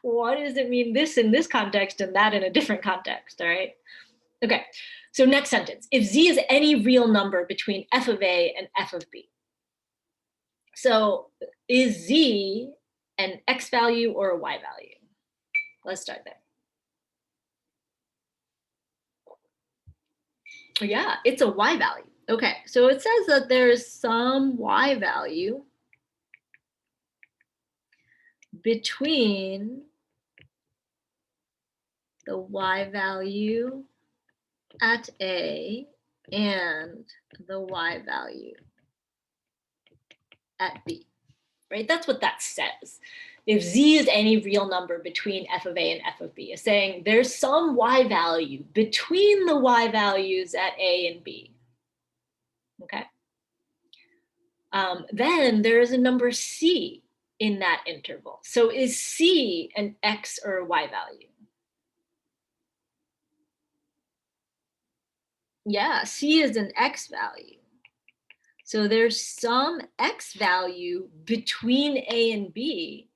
what does it mean this in this context and that in a different context, all right? Okay, so next sentence. If z is any real number between f of a and f of b. So is z an x value or a y value? Let's start there. Yeah, it's a y value. Okay, so it says that there's some y value between the y value at A and the y value at B, right? That's what that says. If z is any real number between f of A and f of B, is saying there's some y value between the y values at A and B, okay? Then there is a number c in that interval. So is c an x or a y value? Yeah, c is an x value. So there's some x value between A and B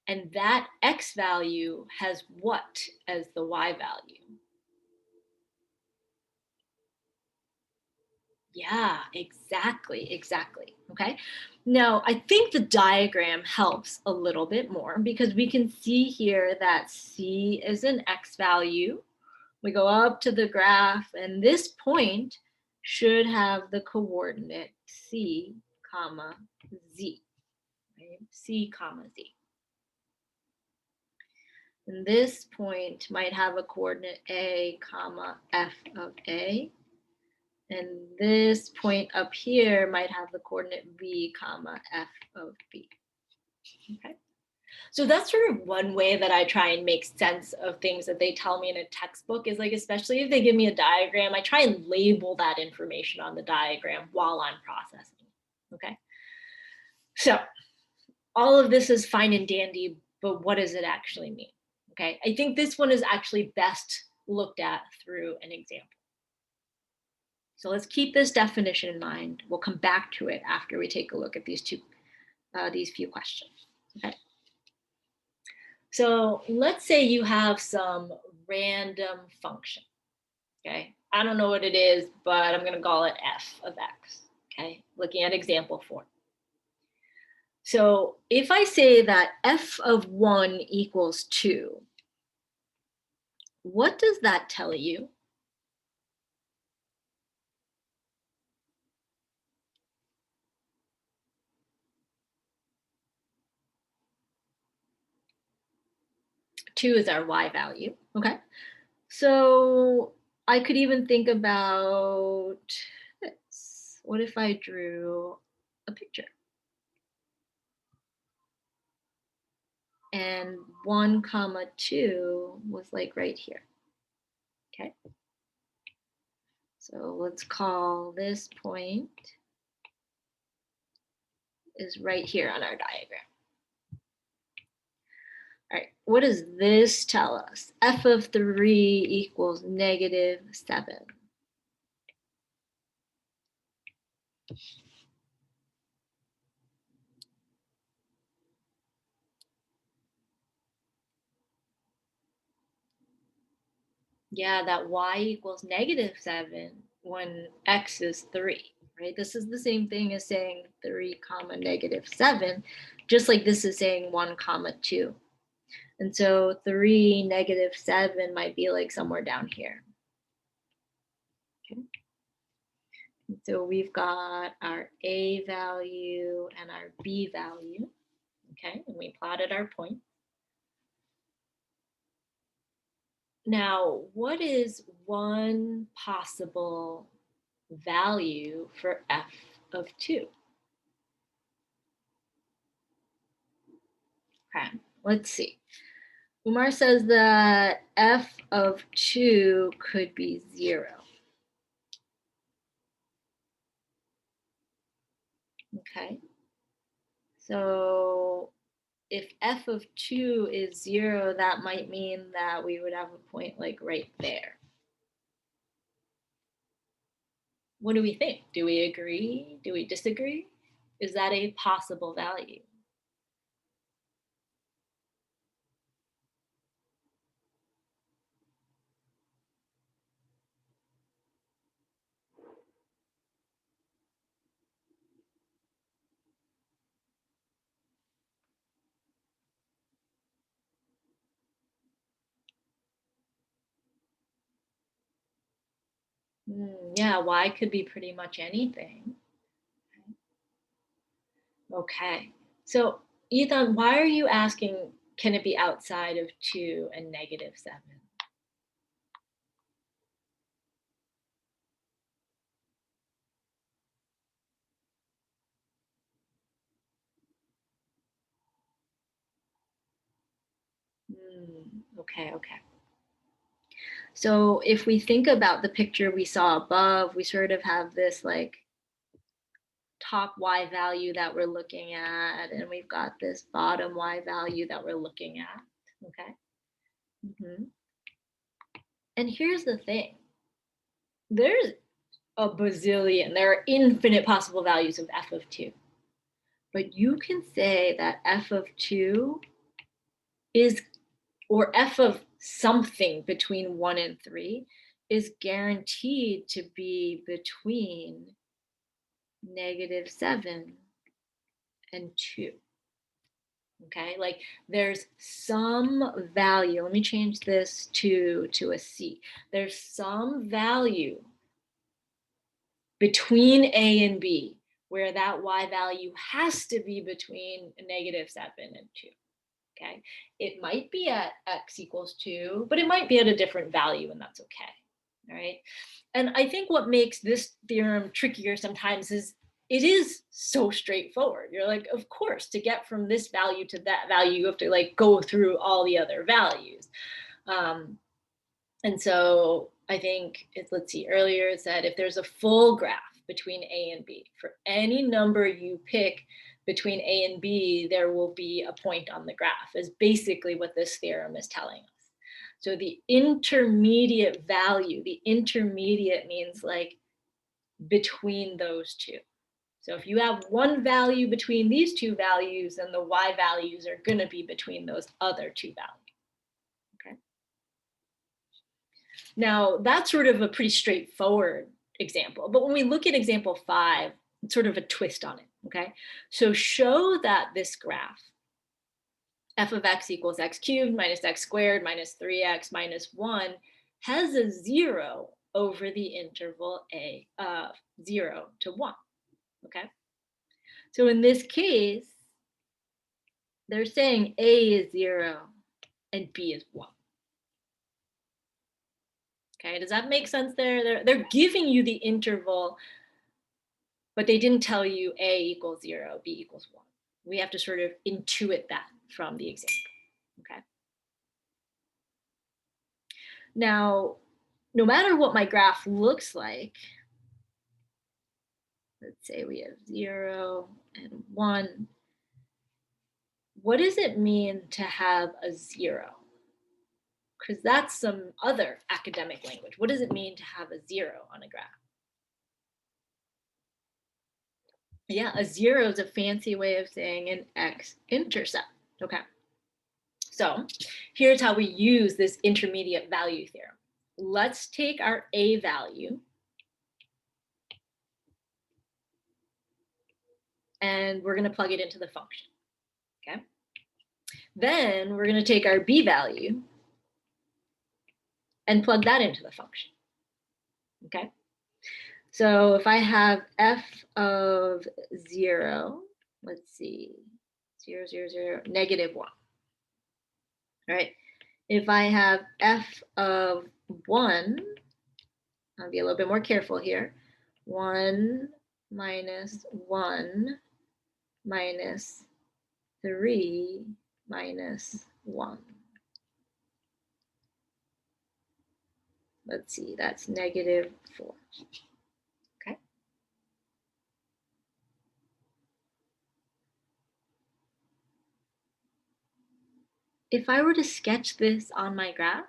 And that x value has what as the y value? Yeah, exactly. Okay. Now, I think the diagram helps a little bit more because we can see here that C is an x value. We go up to the graph, and this point should have the coordinate C, comma, Z, right? C, comma, Z. And this point might have a coordinate A, comma, F of A. And this point up here might have the coordinate V, comma, F of B. Okay. So that's sort of one way that I try and make sense of things that they tell me in a textbook is like, especially if they give me a diagram, I try and label that information on the diagram while I'm processing. Okay. So all of this is fine and dandy, but what does it actually mean? Okay. I think this one is actually best looked at through an example. So let's keep this definition in mind. We'll come back to it after we take a look at these few questions. Okay. So let's say you have some random function. Okay. I don't know what it is, but I'm going to call it f of x. Okay. Looking at example 4. So if I say that f of 1 equals 2, what does that tell you? Two is our y value. Okay. So I could even think about this. What if I drew a picture? And 1, comma 2 was like right here. Okay. So let's call this point is right here on our diagram. All right, what does this tell us? F of 3 equals -7. Yeah, that y equals -7 when x is 3, right? This is the same thing as saying 3, comma, -7, just like this is saying 1, comma, 2. And so 3, -7 might be like somewhere down here. Okay. And so we've got our A value and our B value. Okay, and we plotted our point. Now, what is one possible value for f of 2? Okay, let's see. Umar says that f of 2 could be 0. Okay, so if f of 2 is 0, that might mean that we would have a point like right there. What do we think? Do we agree? Do we disagree? Is that a possible value? Yeah, y could be pretty much anything. Okay, so Ethan, why are you asking, can it be outside of 2 and -7? Okay. So if we think about the picture we saw above, we sort of have this like top y value that we're looking at, and we've got this bottom y value that we're looking at. Okay. And here's the thing. There's a bazillion, there are infinite possible values of f of 2. But you can say that f of 2 is, or f of something between 1 and 3 is guaranteed to be between -7 and 2. Okay, like there's some value. Let me change this to a C. There's some value between A and B where that Y value has to be between -7 and 2. Okay, it might be at x equals 2, but it might be at a different value, and that's okay. All right. And I think what makes this theorem trickier sometimes is it is so straightforward. You're like, of course, to get from this value to that value, you have to like go through all the other values. And so I think let's see, earlier it said if there's a full graph between A and B, for any number you pick between A and B, there will be a point on the graph, is basically what this theorem is telling us. So the intermediate value, the intermediate means like between those two. So if you have one value between these two values, then the Y values are going to be between those other two values. Okay. Now that's sort of a pretty straightforward example, but when we look at example 5, it's sort of a twist on it. Okay. So show that this graph f of x equals x cubed minus x squared minus 3x minus 1 has a 0 over the interval a 0 to 1. Okay. So in this case, they're saying a is 0 and b is 1. Okay, does that make sense there? They're giving you the interval, but they didn't tell you a equals 0, b equals 1. We have to sort of intuit that from the example. Okay. Now, no matter what my graph looks like, let's say we have 0 and 1. What does it mean to have a 0? Because that's some other academic language. What does it mean to have a 0 on a graph? Yeah, a 0 is a fancy way of saying an x-intercept. Okay. So here's how we use this intermediate value theorem. Let's take our a value and we're going to plug it into the function. Okay. Then we're going to take our b value and plug that into the function. Okay. So if I have f of 0, let's see, 0, 0, 0, -1. All right. If I have f of 1, I'll be a little bit more careful here. 1 minus 1 minus 3 minus 1. Let's see, that's -4. Okay. If I were to sketch this on my graph,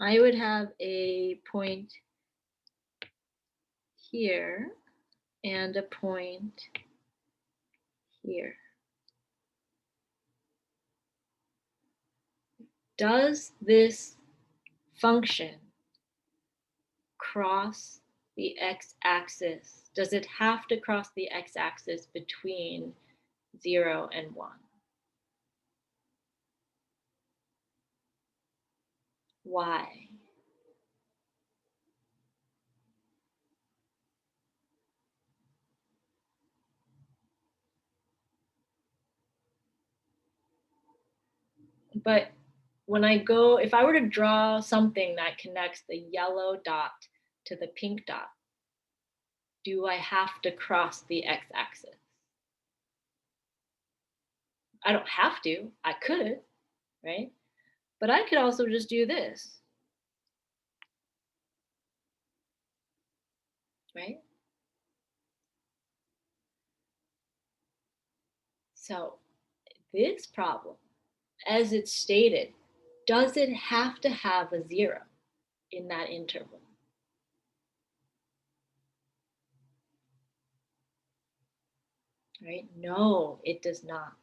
I would have a point here and a point here. Does this function cross the x-axis? Does it have to cross the x-axis between 0 and 1? Why? But when I go, if I were to draw something that connects the yellow dot to the pink dot, do I have to cross the x-axis? I don't have to. I could, right? But I could also just do this, right? So this problem, as it's stated, does it have to have a 0 in that interval? Right? No, it does not.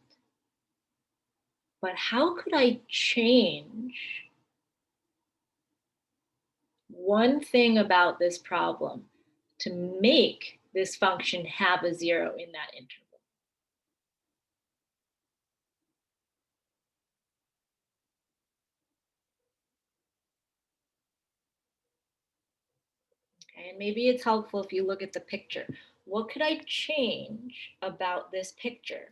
But how could I change one thing about this problem to make this function have a 0 in that interval? Okay, and maybe it's helpful if you look at the picture. What could I change about this picture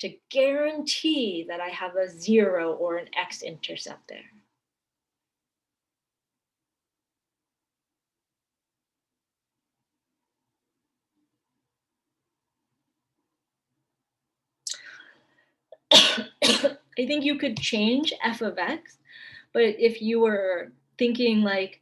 to guarantee that I have a 0 or an x-intercept there? I think you could change f of x, but if you were thinking like,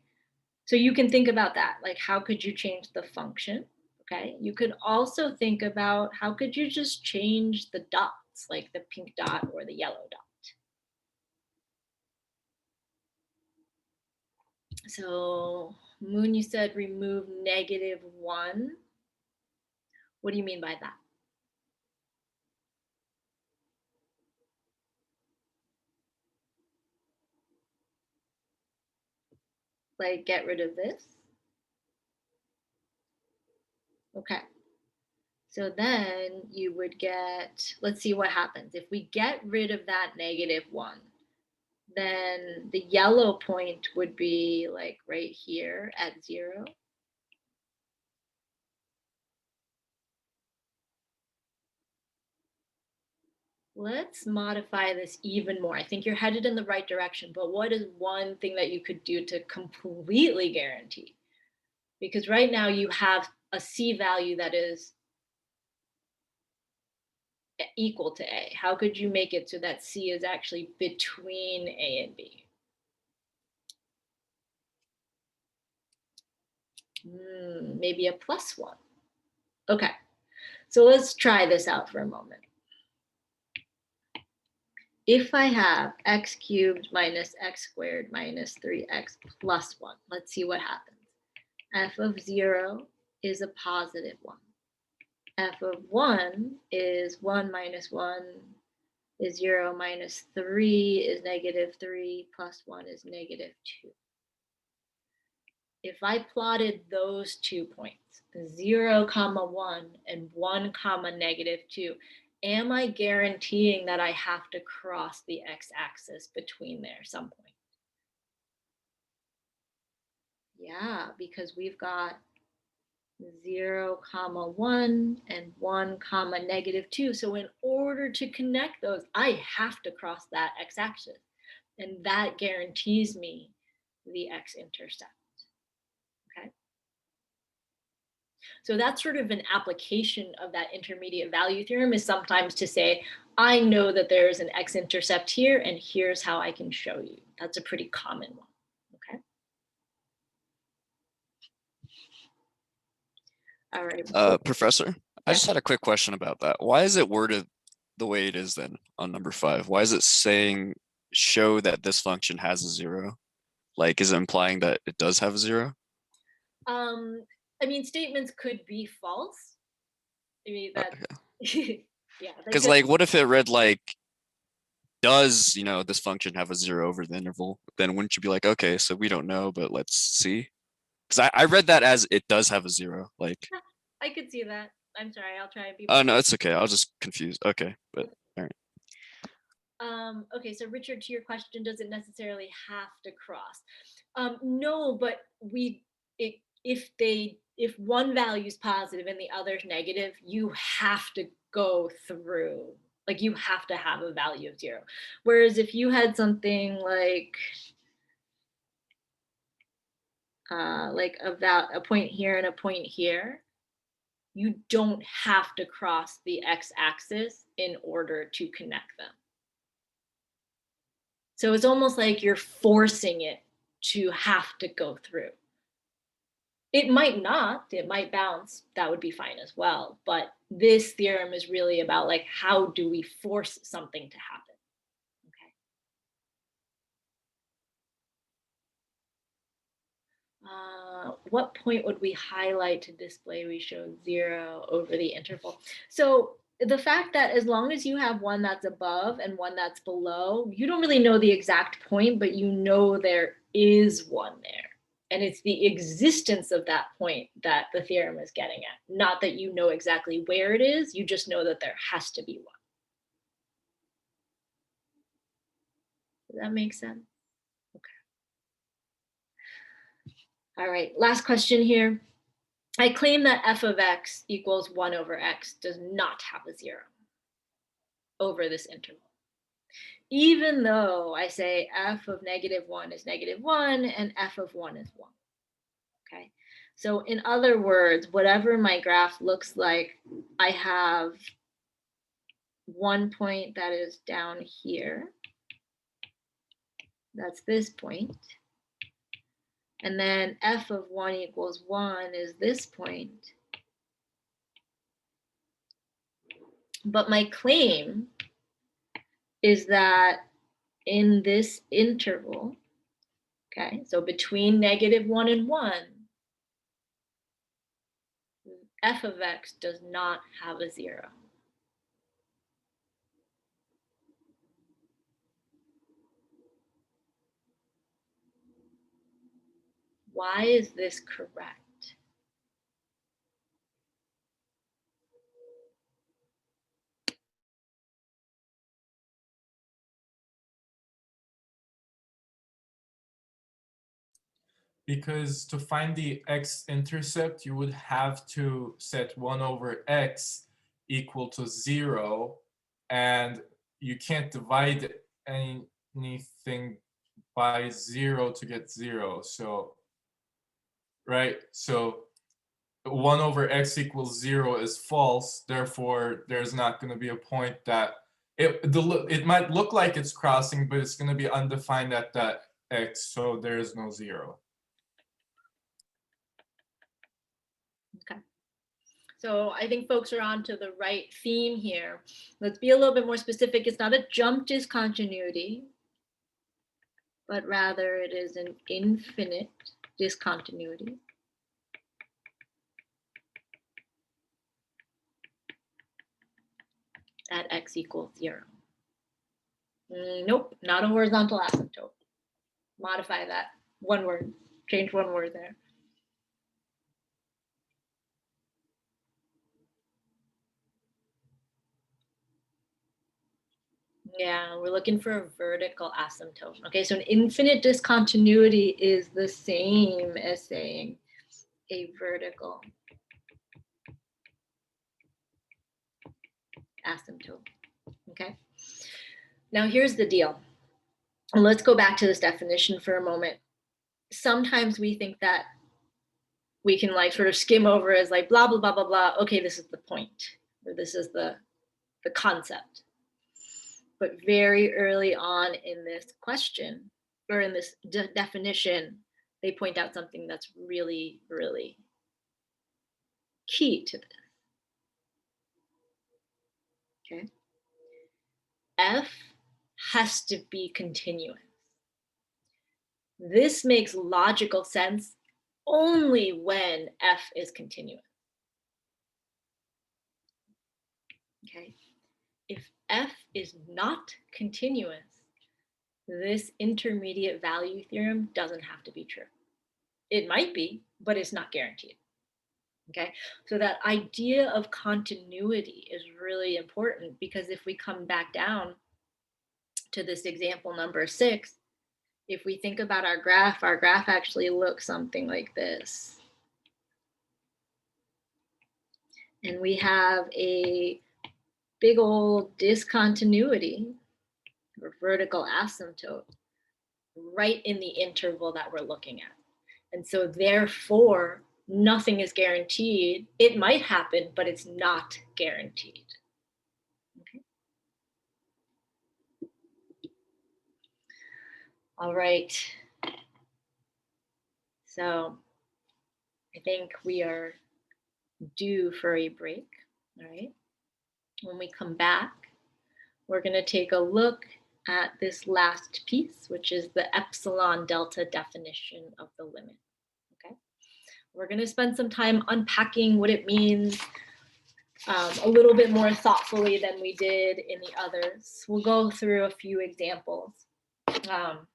so you can think about that, like how could you change the function? Okay, you could also think about how could you just change the dots, like the pink dot or the yellow dot. So Moon, you said remove -1. What do you mean by that? Like get rid of this? Okay. So then you would get, let's see what happens. If we get rid of that -1, then the yellow point would be like right here at 0. Let's modify this even more. I think you're headed in the right direction, but what is one thing that you could do to completely guarantee? Because right now you have a C value that is equal to A. How could you make it so that C is actually between A and B? Maybe a +1. Okay, so let's try this out for a moment. If I have x cubed minus x squared minus 3x plus 1, let's see what happens. F of 0 is a positive 1. F of 1 is 1 minus 1 is 0 minus 3 is -3 plus 1 is -2. If I plotted those 2 points, 0, 1 and 1, -2, am I guaranteeing that I have to cross the x-axis between there some point? Yeah, because we've got 0, 1 and 1, -2. So in order to connect those, I have to cross that x-axis. And that guarantees me the x-intercept. Okay. So that's sort of an application of that intermediate value theorem, is sometimes to say, I know that there's an x-intercept here, and here's how I can show you. That's a pretty common one. Okay. All right. Professor, I just had a quick question about that. Why is it worded the way it is then on number 5? Why is it saying show that this function has a 0? Like, is it implying that it does have a 0? I mean, statements could be false. I mean, that, Okay. yeah. Because like, what if it read like, does, this function have a 0 over the interval? Then wouldn't you be like, okay, so we don't know, but let's see? Because I read that as it does have a 0. Like, I could see that. I'm sorry, I'll try and be oh no, it's okay. I was just confused. Okay, but all right. Okay, so Richard, to your question, does it necessarily have to cross? No, but if one value is positive and the other is negative, you have to go through, like you have to have a value of 0. Whereas if you had something like a point here and a point here, you don't have to cross the x-axis in order to connect them. So it's almost like you're forcing it to have to go through. It might not, it might bounce, that would be fine as well. But this theorem is really about like, how do we force something to happen? Okay. What point would we highlight to display we showed 0 over the interval? So the fact that as long as you have one that's above and one that's below, you don't really know the exact point, but you know there is one there. And it's the existence of that point that the theorem is getting at. Not that you know exactly where it is, you just know that there has to be one. Does that make sense? Okay. All right, last question here. I claim that f of x equals 1 over x does not have a 0 over this interval. Even though I say f of -1 is -1 and f of 1 is 1. Okay, so in other words, whatever my graph looks like, I have one point that is down here. That's this point. And then f of 1 equals 1 is this point. But my claim is that in this interval, okay, so between -1 and 1, f of x does not have a 0. Why is this correct? Because to find the x-intercept, you would have to set 1 over x equal to 0, and you can't divide anything by 0 to get 0. So, right? So 1 over x equals 0 is false. Therefore, there's not going to be a point that it might look like it's crossing, but it's going to be undefined at that x. So there is no 0. Okay. So I think folks are on to the right theme here. Let's be a little bit more specific. It's not a jump discontinuity, but rather it is an infinite discontinuity. At x equals 0. Nope, not a horizontal asymptote. Modify that. One word. Change one word there. Yeah, we're looking for a vertical asymptote. Okay, so an infinite discontinuity is the same as saying a vertical asymptote. Okay, now here's the deal. And let's go back to this definition for a moment. Sometimes we think that we can like sort of skim over as like blah, blah, blah, blah, blah. Okay, this is the point, or this is the concept. But very early on in this question, or in this definition, they point out something that's really, really key to this. Okay. F has to be continuous. This makes logical sense only when F is continuous. Okay. If F is not continuous, this intermediate value theorem doesn't have to be true. It might be, but it's not guaranteed. Okay, so that idea of continuity is really important, because if we come back down to this example number 6, if we think about our graph actually looks something like this. And we have a big old discontinuity or vertical asymptote right in the interval that we're looking at. And so therefore, nothing is guaranteed. It might happen, but it's not guaranteed. Okay. All right. So I think we are due for a break. All right. When we come back, we're going to take a look at this last piece, which is the epsilon delta definition of the limit. Okay. We're going to spend some time unpacking what it means, a little bit more thoughtfully than we did in the others. We'll go through a few examples, and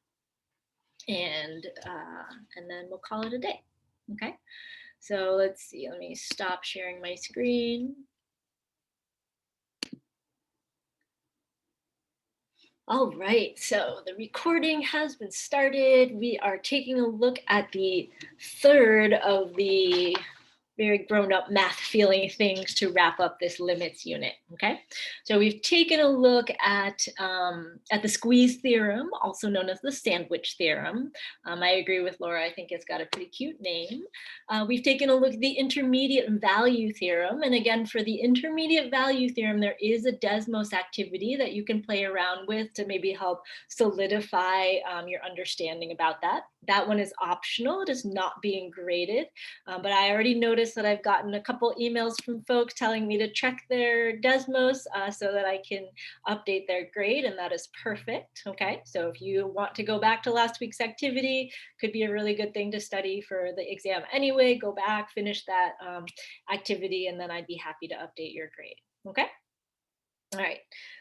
then we'll call it a day. Okay, so let's see. Let me stop sharing my screen. All right, so the recording has been started. We are taking a look at the third of the very grown-up math feeling things to wrap up this limits unit, okay? So we've taken a look at the squeeze theorem, also known as the sandwich theorem. I agree with Laura, I think it's got a pretty cute name. We've taken a look at the intermediate value theorem, and again, for the intermediate value theorem, there is a Desmos activity that you can play around with to maybe help solidify your understanding about that. That one is optional, it is not being graded, but I already noticed that I've gotten a couple emails from folks telling me to check their Desmos so that I can update their grade, and that is perfect, okay? So if you want to go back to last week's activity, could be a really good thing to study for the exam anyway, go back, finish that activity, and then I'd be happy to update your grade, okay? All right,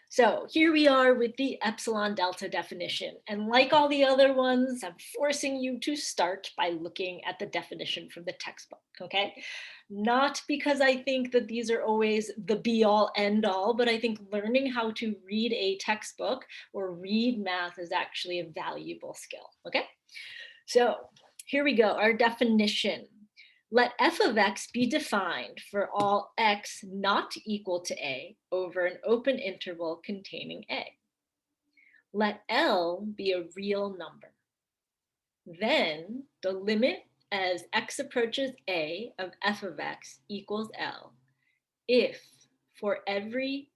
so here we are with the epsilon delta definition. And like all the other ones, I'm forcing you to start by looking at the definition from the textbook, okay? Not because I think that these are always the be all end all, but I think learning how to read a textbook or read math is actually a valuable skill, okay? So here we go, our definition. Let f of x be defined for all x not equal to a over an open interval containing a. Let L be a real number. Then the limit as x approaches a of f of x equals L if for every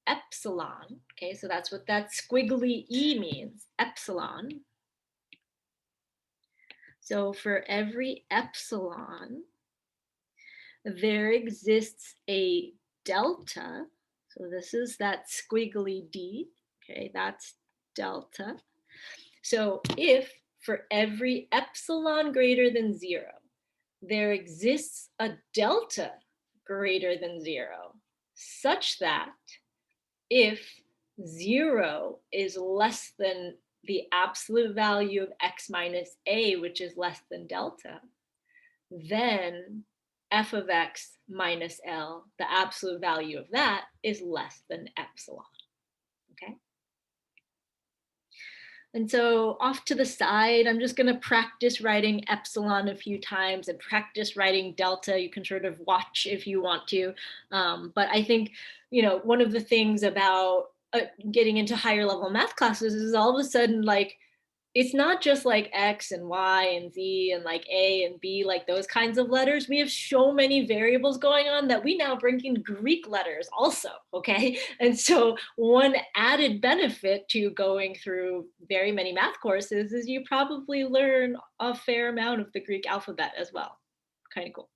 epsilon, okay, so that's what that squiggly E means, epsilon. So for every epsilon, there exists a delta. So this is that squiggly D, okay, that's delta. So if for every epsilon greater than 0, there exists a delta greater than 0, such that if 0 is less than the absolute value of x minus a, which is less than delta, then f of x minus L, the absolute value of that, is less than epsilon, okay? And so off to the side, I'm just gonna practice writing epsilon a few times and practice writing delta. You can sort of watch if you want to. But I think, you know, one of the things about getting into higher level math classes is all of a sudden, like, it's not just like X and Y and Z and like A and B, like those kinds of letters. We have so many variables going on that we now bring in Greek letters also, okay? And so one added benefit to going through very many math courses is you probably learn a fair amount of the Greek alphabet as well. Kind of cool.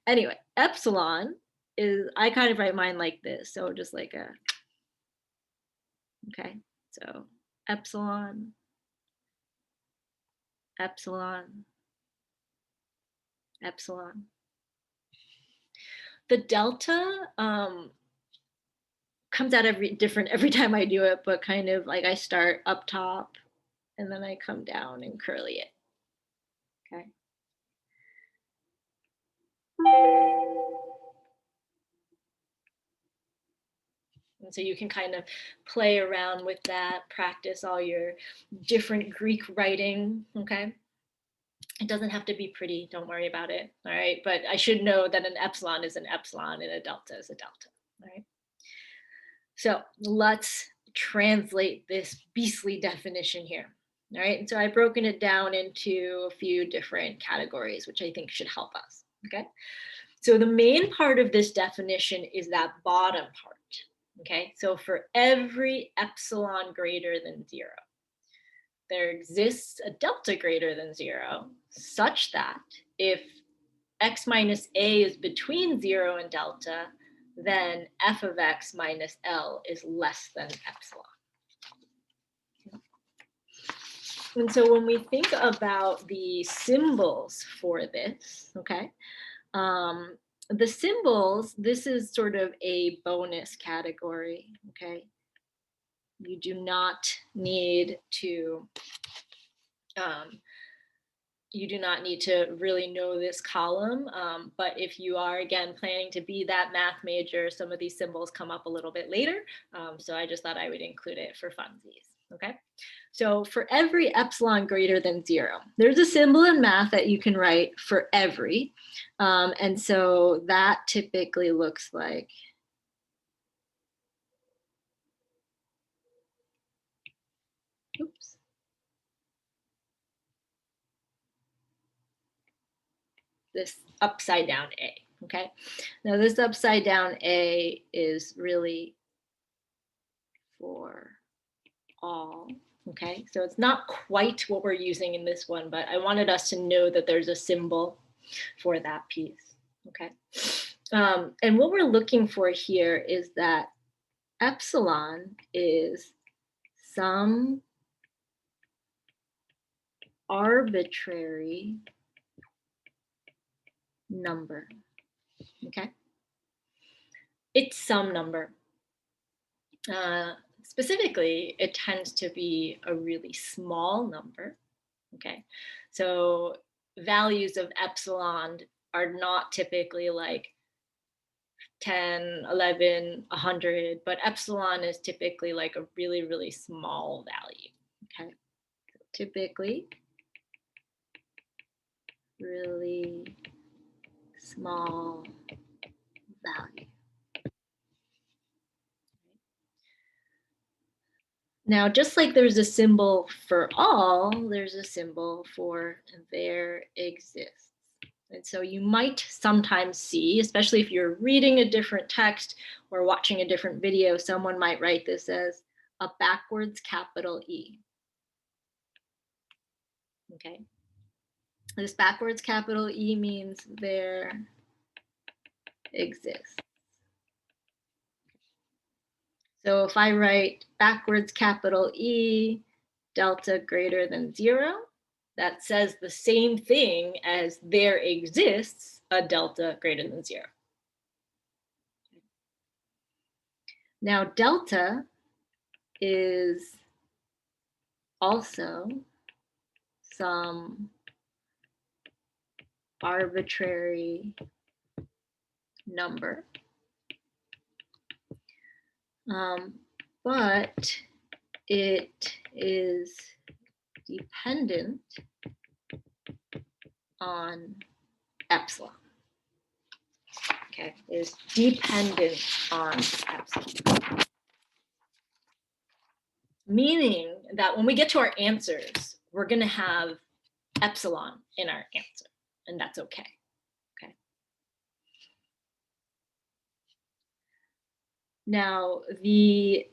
Anyway, epsilon is, I kind of write mine like this. So just like a, okay, so epsilon, epsilon, epsilon. The delta comes out different every time I do it, but kind of like I start up top and then I come down and curly it, okay? And so you can kind of play around with that, practice all your different Greek writing, okay? It doesn't have to be pretty, don't worry about it, all right? But I should know that an epsilon is an epsilon and a delta is a delta, all right? So let's translate this beastly definition here, all right? And so I've broken it down into a few different categories, which I think should help us, okay? So the main part of this definition is that bottom part, okay? So for every epsilon greater than 0, there exists a delta greater than 0, such that if x minus a is between 0 and delta, then f of x minus L is less than epsilon. And so when we think about the symbols for this, okay, The symbols, this is sort of a bonus category, okay? You do not need to really know this column, but if you are, again, planning to be that math major, some of these symbols come up a little bit later, so I just thought I would include it for funsies, okay? So for every epsilon greater than 0, there's a symbol in math that you can write for every, and so that typically looks like oops. This upside down A, okay? Now this upside down A is really for all, okay? So it's not quite what we're using in this one, but I wanted us to know that there's a symbol for that piece, okay? And what we're looking for here is that epsilon is some arbitrary number, okay? It's some number. Specifically, it tends to be a really small number, okay? So values of epsilon are not typically like 10, 11, 100, but epsilon is typically like a really, really small value, okay? So typically, really small value. Now, just like there's a symbol for all, there's a symbol for there exists. And so you might sometimes see, especially if you're reading a different text or watching a different video, someone might write this as a backwards capital E. Okay. This backwards capital E means there exists. So if I write backwards capital E, delta greater than 0, that says the same thing as there exists a delta greater than 0. Now delta is also some arbitrary number, but it is dependent on epsilon. Okay, it is dependent on epsilon. Meaning that when we get to our answers, we're going to have epsilon in our answer, and that's okay. Okay. Now, the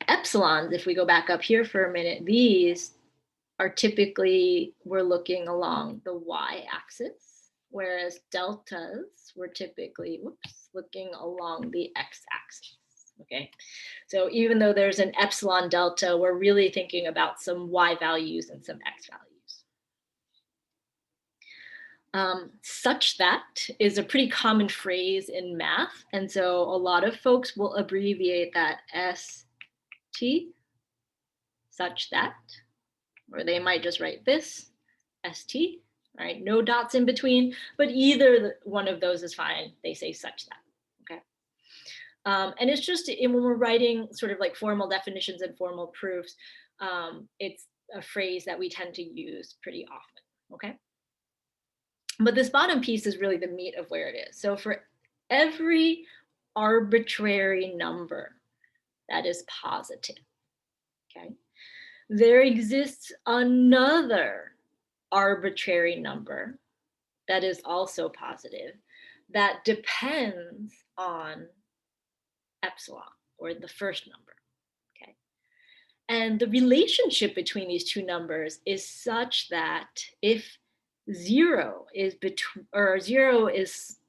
epsilons, if we go back up here for a minute, these are typically, we're looking along the y-axis, whereas deltas, we're typically, looking along the x-axis. Okay, so even though there's an epsilon delta, we're really thinking about some y values and some x values. Such that is a pretty common phrase in math, and so a lot of folks will abbreviate that ST, such that, or they might just write this, ST, right? No dots in between, but either one of those is fine. They say such that. And it's just when we're writing sort of like formal definitions and formal proofs, it's a phrase that we tend to use pretty often, okay? But this bottom piece is really the meat of where it is. So for every arbitrary number that is positive, okay, there exists another arbitrary number that is also positive that depends on epsilon, or the first number, okay? And the relationship between these two numbers is such that if 0 is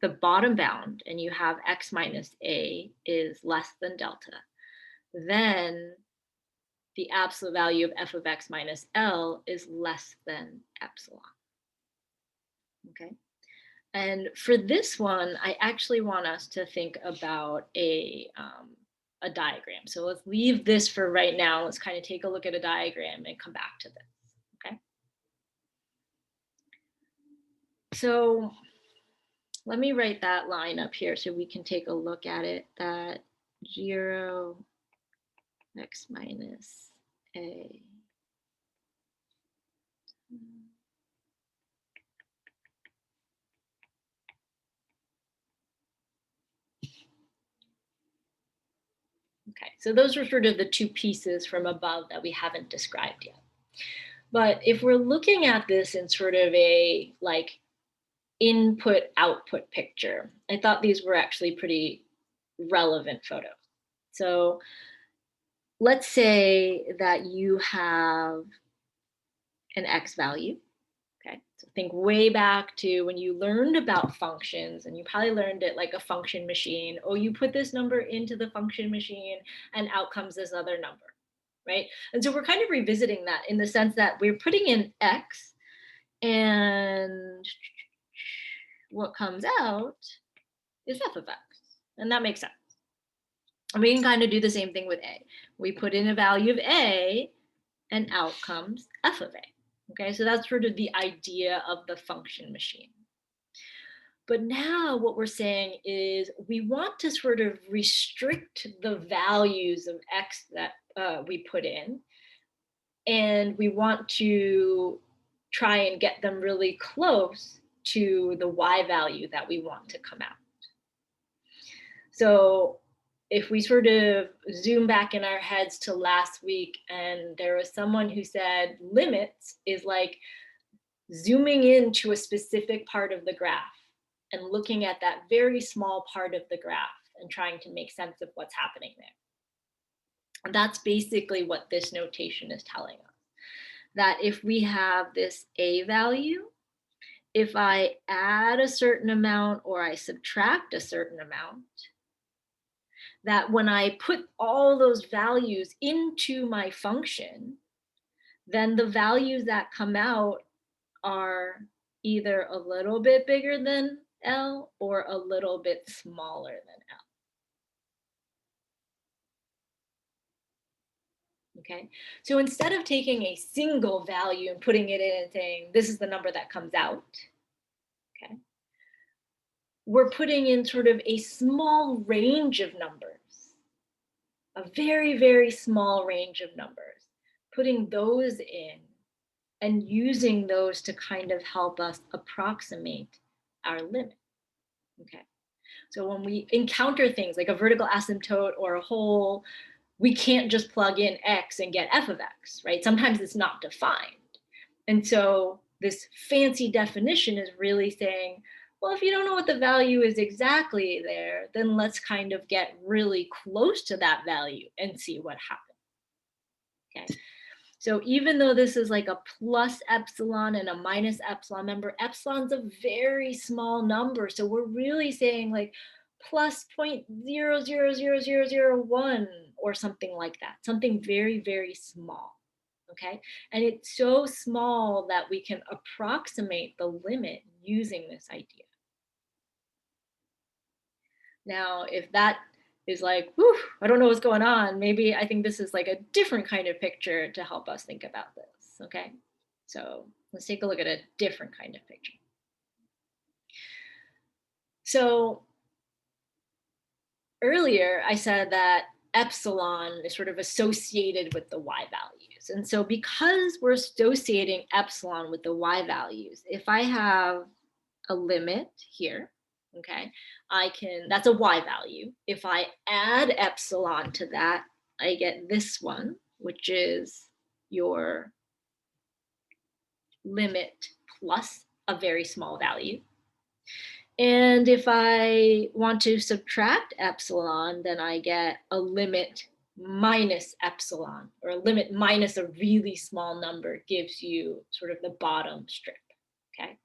the bottom bound and you have x minus a is less than delta, then the absolute value of f of x minus L is less than epsilon, okay? And for this one, I actually want us to think about a diagram. So let's leave this for right now. Let's kind of take a look at a diagram and come back to this, okay? So let me write that line up here so we can take a look at it, that 0, x minus a. Okay, so those are sort of the two pieces from above that we haven't described yet. But if we're looking at this in sort of a like input output picture, I thought these were actually pretty relevant photos. So let's say that you have an x value. Okay, so think way back to when you learned about functions, and you probably learned it like a function machine. Oh, you put this number into the function machine and out comes this other number, right? And so we're kind of revisiting that in the sense that we're putting in x and what comes out is f of x, and that makes sense. And we can kind of do the same thing with a. We put in a value of a and out comes f of a. Okay, so that's sort of the idea of the function machine. But now what we're saying is we want to sort of restrict the values of x that we put in, and we want to try and get them really close to the y value that we want to come out. So if we sort of zoom back in our heads to last week, and there was someone who said limits is like zooming into a specific part of the graph and looking at that very small part of the graph and trying to make sense of what's happening there. And that's basically what this notation is telling us. That if we have this a value, if I add a certain amount or I subtract a certain amount, that when I put all those values into my function, then the values that come out are either a little bit bigger than L or a little bit smaller than L. Okay, so instead of taking a single value and putting it in and saying, this is the number that comes out, okay, we're putting in sort of a small range of numbers, a very, very small range of numbers, putting those in and using those to kind of help us approximate our limit. Okay, so when we encounter things like a vertical asymptote or a hole, we can't just plug in x and get f of x, right? Sometimes it's not defined. And so this fancy definition is really saying, well, if you don't know what the value is exactly there, then let's kind of get really close to that value and see what happens. Okay. So even though this is like a plus epsilon and a minus epsilon, remember epsilon's a very small number. So we're really saying like plus 0.000001 or something like that, something very, very small, okay? And it's so small that we can approximate the limit using this idea. Now, if that is like, whew, I don't know what's going on, maybe I think this is like a different kind of picture to help us think about this, okay? So let's take a look at a different kind of picture. So earlier I said that epsilon is sort of associated with the y values. And so because we're associating epsilon with the y values, if I have a limit here, okay, that's a y value. If I add epsilon to that, I get this one, which is your limit plus a very small value. And if I want to subtract epsilon, then I get a limit minus epsilon, or a limit minus a really small number gives you sort of the bottom strip, okay?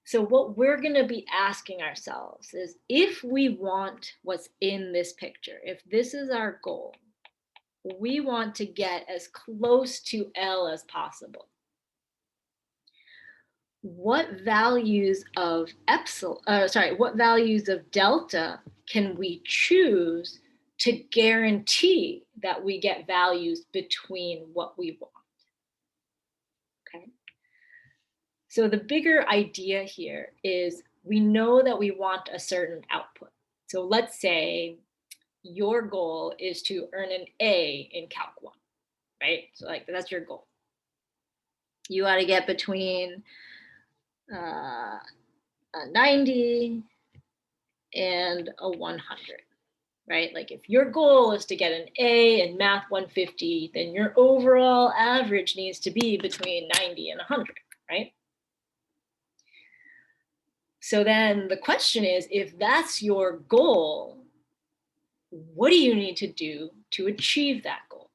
So what we're going to be asking ourselves is, if we want what's in this picture, if this is our goal, we want to get as close to L as possible. what values of what values of delta can we choose to guarantee that we get values between what we want? Okay. So the bigger idea here is we know that we want a certain output. So let's say your goal is to earn an A in Calc 1, right? So like that's your goal. You got to get between a 90 and a 100, right? Like if your goal is to get an A in Math 150, then your overall average needs to be between 90 and 100, right? So then the question is, if that's your goal, what do you need to do to achieve that goal?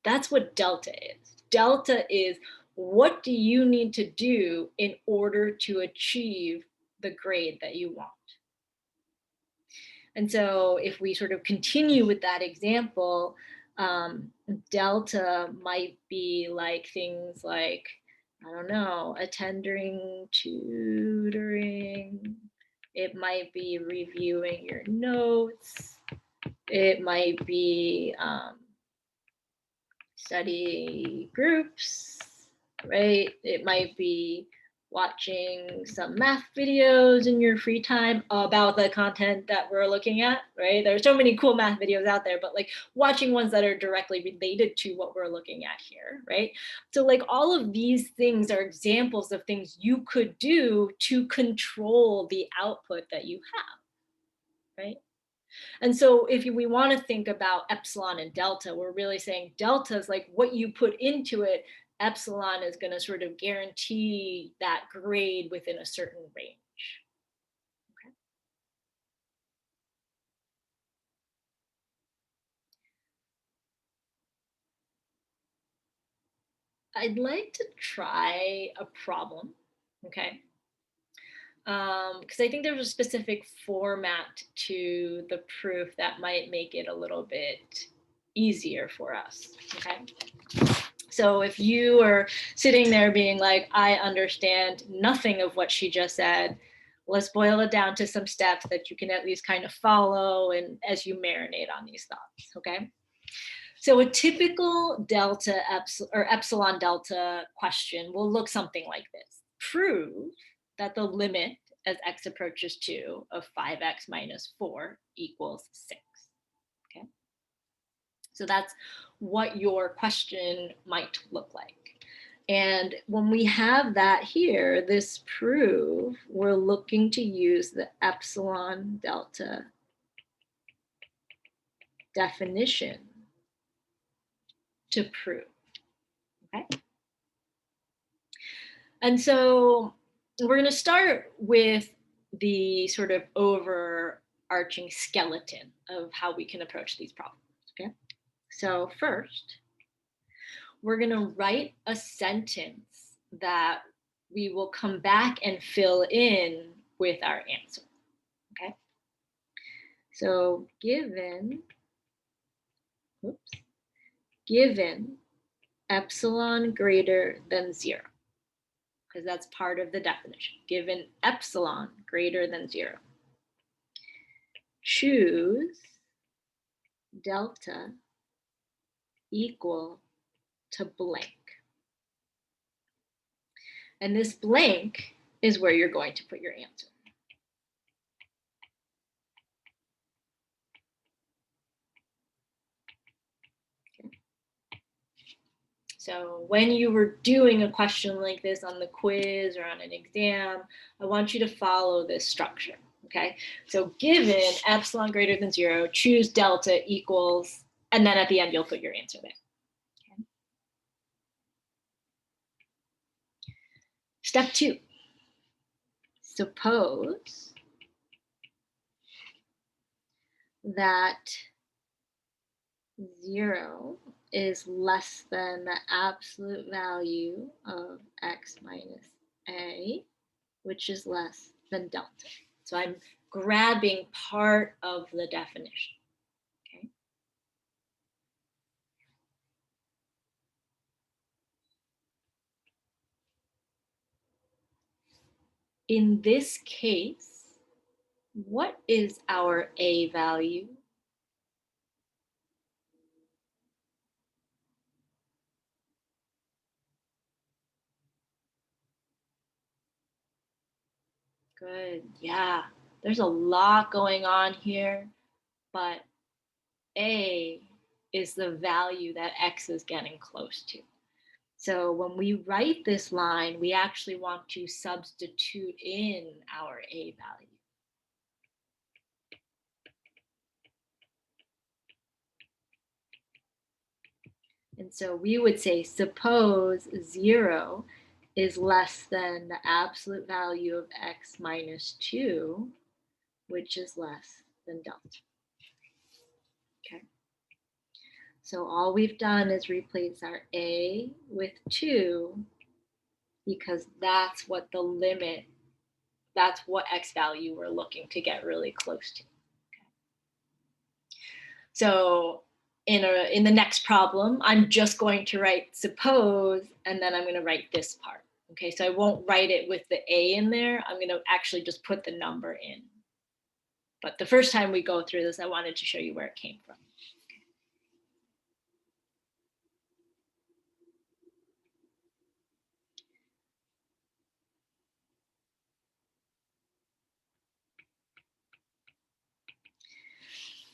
That's what delta is. Delta is what do you need to do in order to achieve the grade that you want? And so if we sort of continue with that example, delta might be like things like, I don't know, attending tutoring. It might be reviewing your notes. It might be study groups, right? It might be watching some math videos in your free time about the content that we're looking at, right? There's so many cool math videos out there, but like watching ones that are directly related to what we're looking at here, right? So like all of these things are examples of things you could do to control the output that you have, right? And so if we want to think about epsilon and delta, we're really saying delta is like what you put into it. Epsilon is going to sort of guarantee that grade within a certain range. Okay. I'd like to try a problem, okay? Because I think there's a specific format to the proof that might make it a little bit easier for us, okay? So if you are sitting there being like, I understand nothing of what she just said, let's boil it down to some steps that you can at least kind of follow and as you marinate on these thoughts, okay? So a typical delta or epsilon delta question will look something like this. Prove that the limit as x approaches 2 of 5x minus 4 equals 6. Okay. So that's what your question might look like. And when we have that here, this proof, we're looking to use the epsilon delta definition to prove, okay? And so we're going to start with the sort of overarching skeleton of how we can approach these problems, okay? So first, we're going to write a sentence that we will come back and fill in with our answer, okay? So given epsilon greater than 0, because that's part of the definition, given epsilon greater than 0, choose delta equal to blank. And this blank is where you're going to put your answer. Okay. So when you were doing a question like this on the quiz or on an exam, I want you to follow this structure, okay? So given epsilon greater than 0, choose delta equals, and then at the end, you'll put your answer there. Okay. Step 2, suppose that 0 is less than the absolute value of x minus a, which is less than delta. So I'm grabbing part of the definition, okay? in this case, what is our A value? Good, yeah. There's a lot going on here, but A is the value that X is getting close to. So when we write this line, we actually want to substitute in our A value. And so we would say, suppose 0 is less than the absolute value of X minus 2, which is less than delta. Okay. So all we've done is replace our A with 2 because that's what the limit, that's what X value we're looking to get really close to. Okay. So in the next problem, I'm just going to write suppose, and then I'm going to write this part. Okay, so I won't write it with the A in there. I'm going to actually just put the number in. But the first time we go through this, I wanted to show you where it came from.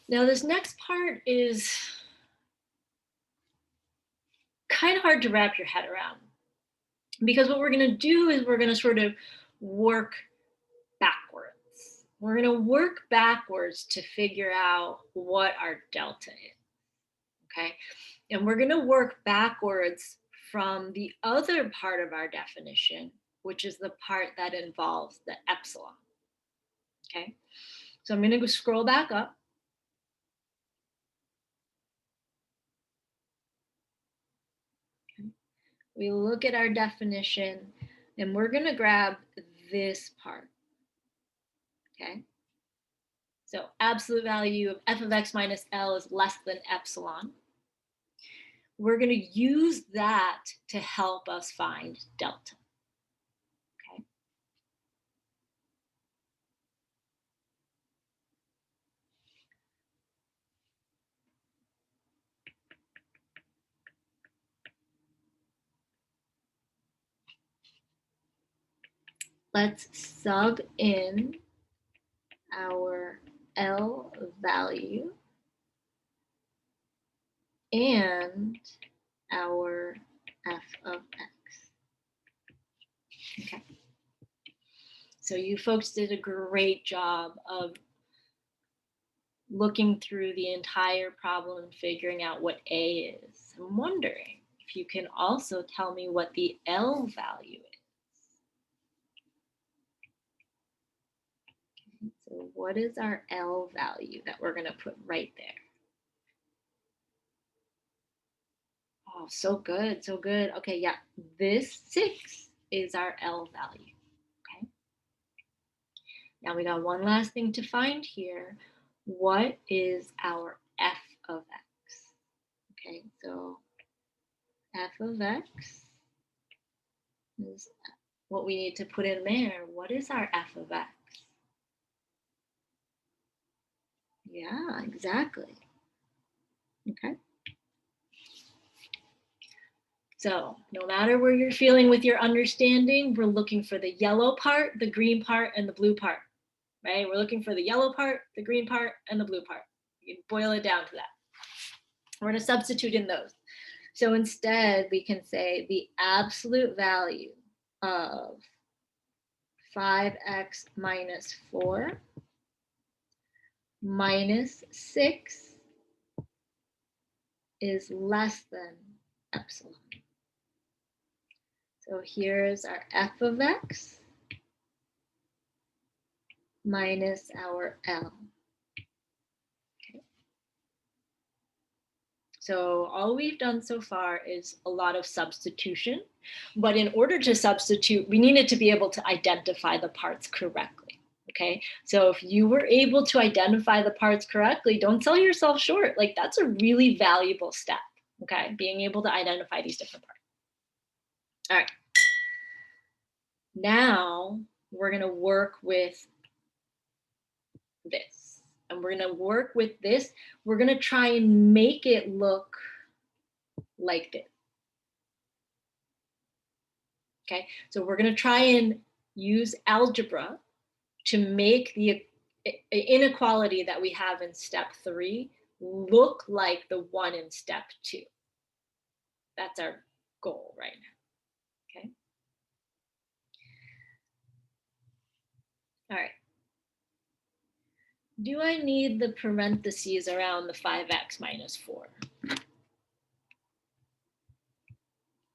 Now this next part is kind of hard to wrap your head around, because what we're going to do is we're going to sort of work backwards. We're going to work backwards to figure out what our delta is. Okay, and we're going to work backwards from the other part of our definition, which is the part that involves the epsilon. Okay, so I'm going to go scroll back up. Okay. We look at our definition, and we're going to grab this part. Okay, so absolute value of f of x minus L is less than epsilon. We're going to use that to help us find delta. Okay. Let's sub in our L value and our f of x. Okay. So you folks did a great job of looking through the entire problem and figuring out what A is. I'm wondering if you can also tell me what the L value is. Okay, so what is our L value that we're going to put right there? Oh, so good, so good. Okay, yeah, this 6 is our L value. Okay. Now we got one last thing to find here. What is our f of x? Okay, so f of x is what we need to put in there. What is our f of x? Yeah, exactly. Okay. So no matter where you're feeling with your understanding, we're looking for the yellow part, the green part, and the blue part, right? We're looking for the yellow part, the green part, and the blue part. You can boil it down to that. We're going to substitute in those. So instead, we can say the absolute value of 5x minus 4 minus 6 is less than epsilon. So here's our f of x minus our L. Okay. So all we've done so far is a lot of substitution, but in order to substitute, we needed to be able to identify the parts correctly. Okay, so if you were able to identify the parts correctly, don't sell yourself short. Like, that's a really valuable step. Okay, being able to identify these different parts. All right. Now we're going to work with this. And we're going to work with this. We're going to try and make it look like this. Okay, so we're going to try and use algebra to make the inequality that we have in step 3 look like the one in step 2. That's our goal right now. Okay. All right. Do I need the parentheses around the 5x minus 4?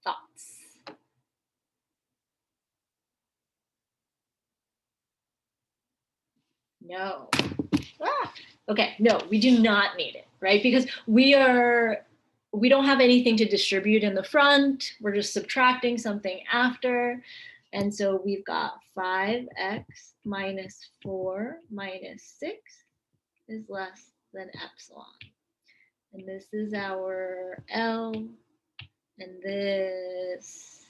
Thoughts? No. Okay, no, we do not need it, right? Because we don't have anything to distribute in the front. We're just subtracting something after. And so we've got 5x minus 4 minus 6 is less than epsilon. And this is our L, and this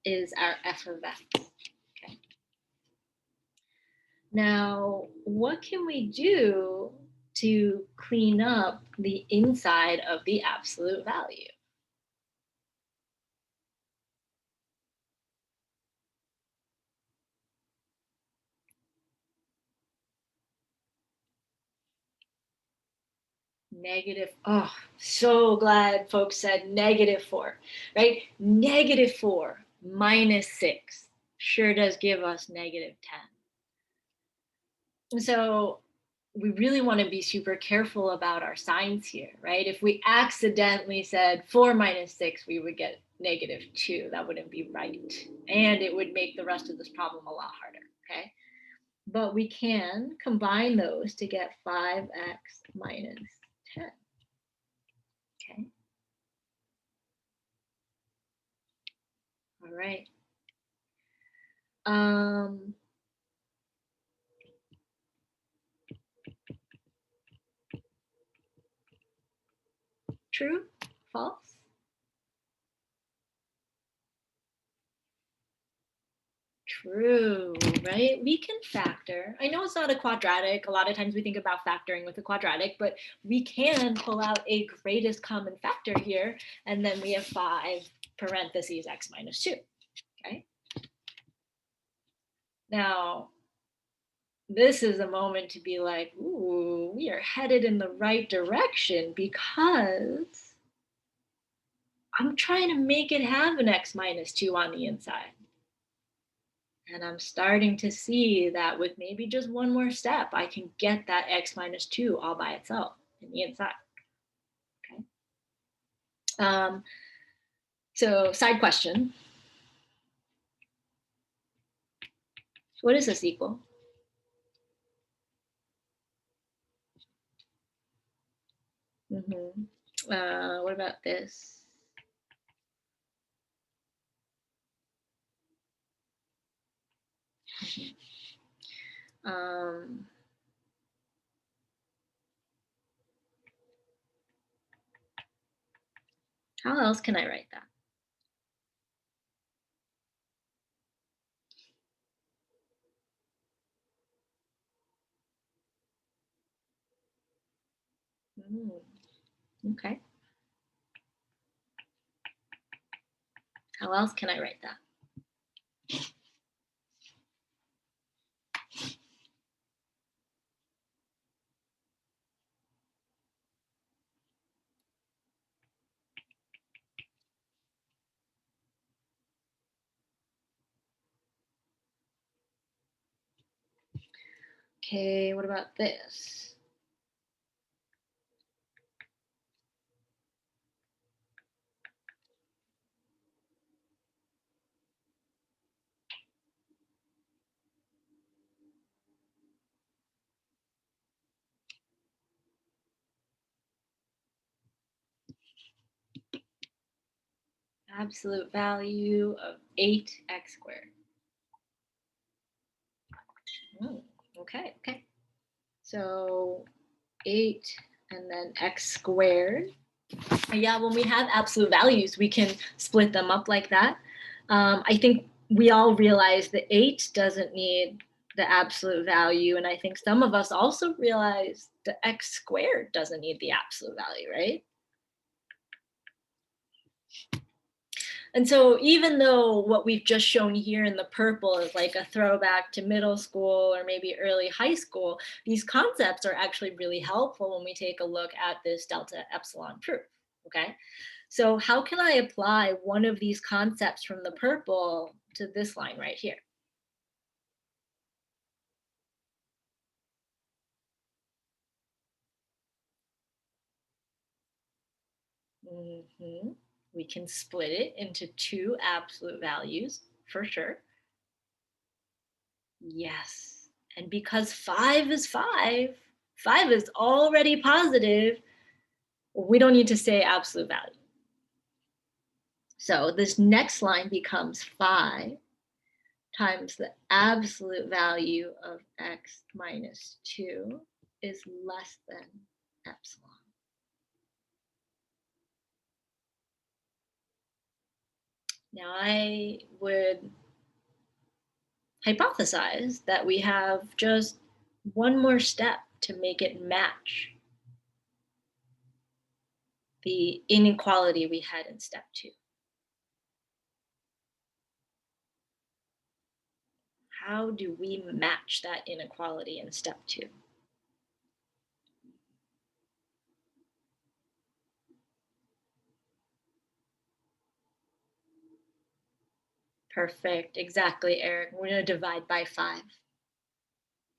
is our f of x. Okay. Now, what can we do to clean up the inside of the absolute value? Negative, oh, so glad folks said -4, right? -4 minus 6 sure does give us -10. And so we really want to be super careful about our signs here, right? If we accidentally said 4 minus 6, we would get -2. That wouldn't be right. And it would make the rest of this problem a lot harder, okay? But we can combine those to get 5x minus 10. Okay. All right. True, false? True, right? We can factor. I know it's not a quadratic. A lot of times we think about factoring with a quadratic, but we can pull out a greatest common factor here, and then we have 5 parentheses x minus 2, okay? Now, this is a moment to be like, ooh, we are headed in the right direction because I'm trying to make it have an x minus 2 on the inside. And I'm starting to see that with maybe just one more step, I can get that x minus 2 all by itself in the inside. Okay. So side question. What does this equal? What about this? How else can I write that? Okay. How else can I write that? Okay, what about this? Absolute value of 8x squared. Okay. So 8 and then x squared. Yeah, when we have absolute values, we can split them up like that. I think we all realize the 8 doesn't need the absolute value. And I think some of us also realize the x squared doesn't need the absolute value, right? And so even though what we've just shown here in the purple is like a throwback to middle school or maybe early high school, these concepts are actually really helpful when we take a look at this delta epsilon proof, okay? So how can I apply one of these concepts from the purple to this line right here? We can split it into 2 absolute values for sure. Yes, and because 5 is 5, 5 is already positive, we don't need to say absolute value. So this next line becomes 5 times the absolute value of x minus 2 is less than epsilon. Now I would hypothesize that we have just one more step to make it match the inequality we had in step 2. How do we match that inequality in step 2? Perfect, exactly, Eric. We're going to divide by 5.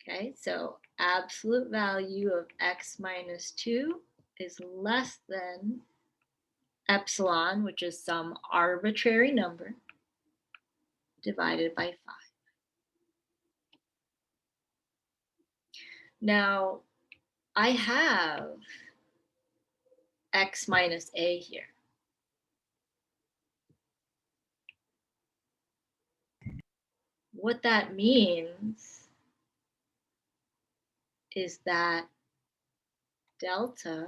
Okay, so absolute value of x minus 2 is less than epsilon, which is some arbitrary number, divided by 5. Now, I have x minus a here. What that means is that delta,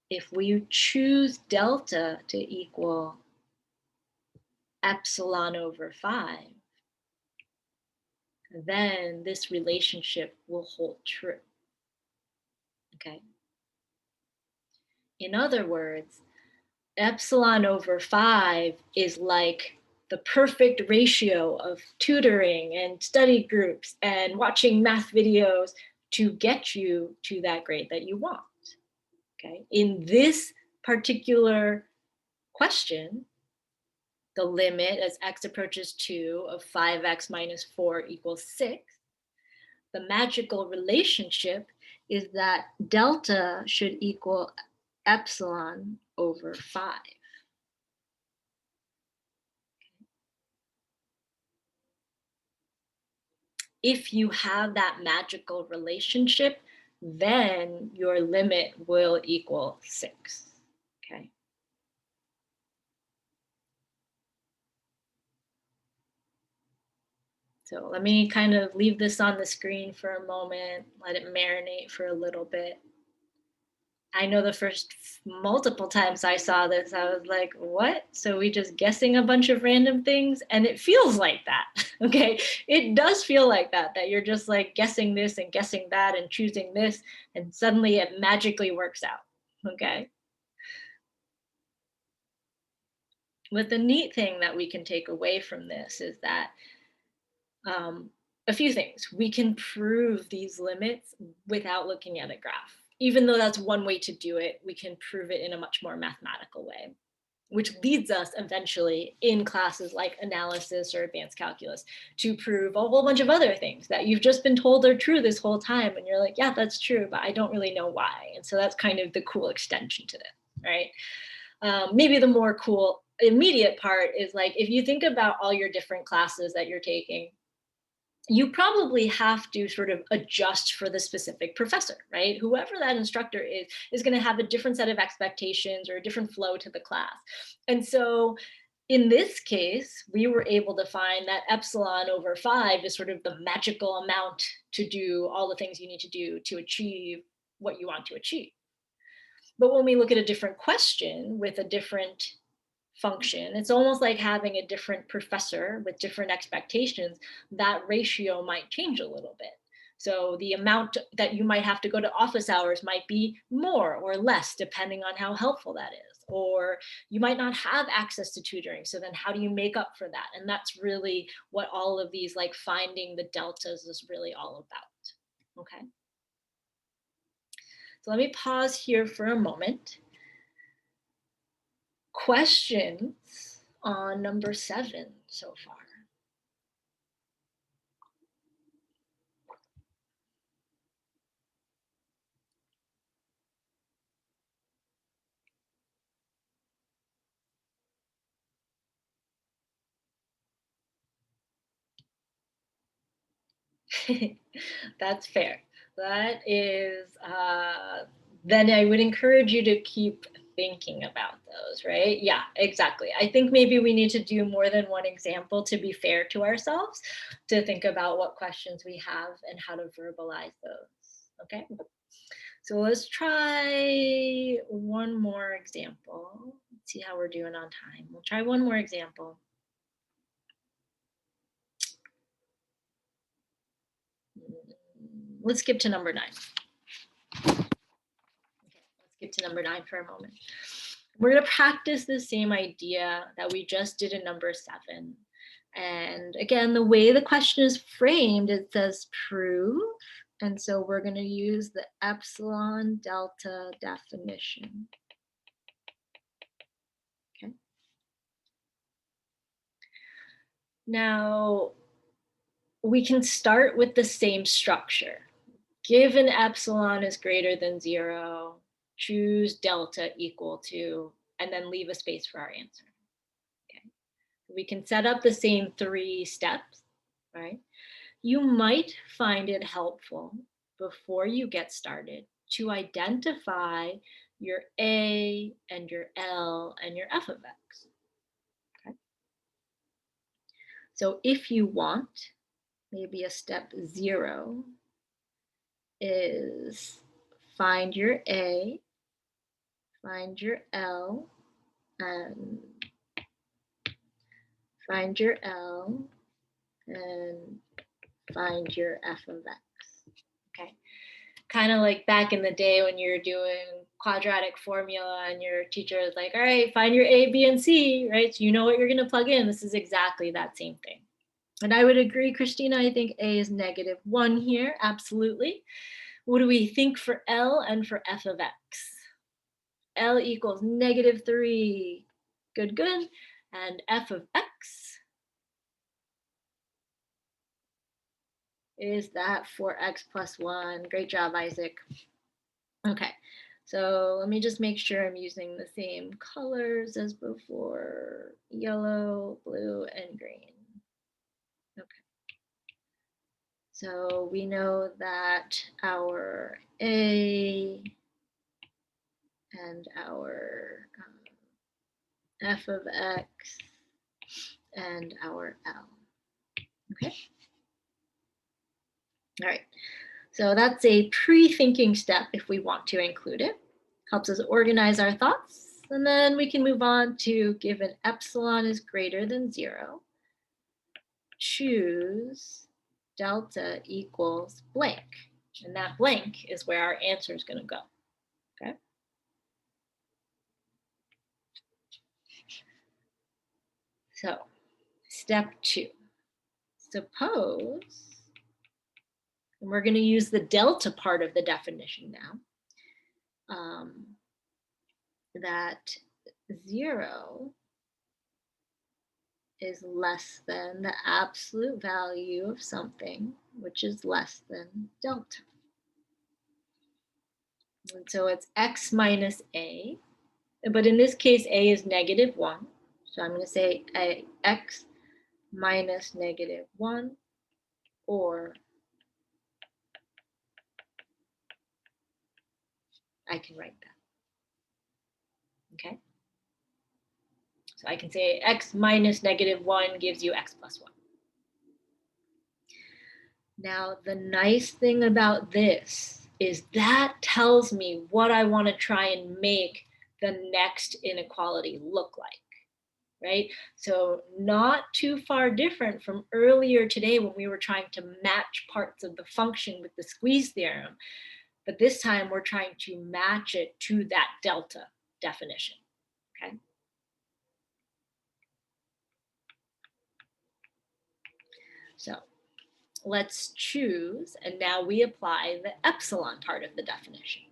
if we choose delta to equal epsilon over 5, then this relationship will hold true. Okay. In other words, epsilon over 5 is like the perfect ratio of tutoring and study groups and watching math videos to get you to that grade that you want. Okay. In this particular question, the limit as x approaches 2 of 5x minus 4 equals 6, the magical relationship is that delta should equal epsilon over 5. If you have that magical relationship, then your limit will equal 6, okay? So let me kind of leave this on the screen for a moment, let it marinate for a little bit. I know the first multiple times I saw this, I was like, what? So we just guessing a bunch of random things? And it feels like that, okay? It does feel like that you're just like guessing this and guessing that and choosing this, and suddenly it magically works out, okay? But the neat thing that we can take away from this is that a few things. We can prove these limits without looking at a graph. Even though that's one way to do it, we can prove it in a much more mathematical way, which leads us eventually in classes like analysis or advanced calculus to prove a whole bunch of other things that you've just been told are true this whole time. And you're like, yeah, that's true, but I don't really know why. And so that's kind of the cool extension to this, right? Maybe the more cool immediate part is like, if you think about all your different classes that you're taking, you probably have to sort of adjust for the specific professor, right? Whoever that instructor is going to have a different set of expectations or a different flow to the class. And so in this case, we were able to find that epsilon over 5 is sort of the magical amount to do all the things you need to do to achieve what you want to achieve. But when we look at a different question with a different function, it's almost like having a different professor with different expectations. That ratio might change a little bit. So the amount that you might have to go to office hours might be more or less depending on how helpful that is. Or you might not have access to tutoring. So then how do you make up for that? And that's really what all of these, like finding the deltas, is really all about. Okay. So let me pause here for a moment. Questions on number 7 so far? That's fair. That is, then I would encourage you to keep thinking about those, right? Yeah, exactly. I think maybe we need to do more than one example to be fair to ourselves, to think about what questions we have and how to verbalize those, okay? So let's try one more example. Let's see how we're doing on time. We'll try one more example. Let's skip to number 9. Okay, let's skip to number 9 for a moment. We're going to practice the same idea that we just did in number 7. And again, the way the question is framed, it says prove. And so we're going to use the epsilon delta definition. Okay. Now, we can start with the same structure. Given epsilon is greater than 0, choose delta equal to, and then leave a space for our answer. Okay. We can set up the same 3 steps, right? You might find it helpful before you get started to identify your A and your L and your f of x. Okay. So if you want, maybe a step 0 is find your A, find your L, and find your L, and find your f of x. Okay. Kind of like back in the day when you're doing quadratic formula and your teacher is like, all right, find your A, B, and C, right? So you know what you're going to plug in. This is exactly that same thing. And I would agree, Christina, I think A is -1 here, absolutely. What do we think for L and for f of x? L equals -3, good, good. And f of x is that 4x plus 1. Great job, Isaac. Okay, so let me just make sure I'm using the same colors as before. Yellow, blue, and green. Okay. So we know that our A and our f of x and our L. Okay. All right. So that's a pre-thinking step if we want to include it. Helps us organize our thoughts. And then we can move on to, given epsilon is greater than 0, choose delta equals blank. And that blank is where our answer is going to go. Okay. So step 2. Suppose, and we're going to use the delta part of the definition now, that 0 is less than the absolute value of something, which is less than delta. And so it's x minus a, but in this case, a is -1. So I'm going to say x minus -1, or I can write that. Okay. So I can say x minus -1 gives you x plus 1. Now, the nice thing about this is that tells me what I want to try and make the next inequality look like. right? So not too far different from earlier today when we were trying to match parts of the function with the squeeze theorem. But this time we're trying to match it to that delta definition, okay? So let's choose, and now we apply the epsilon part of the definition.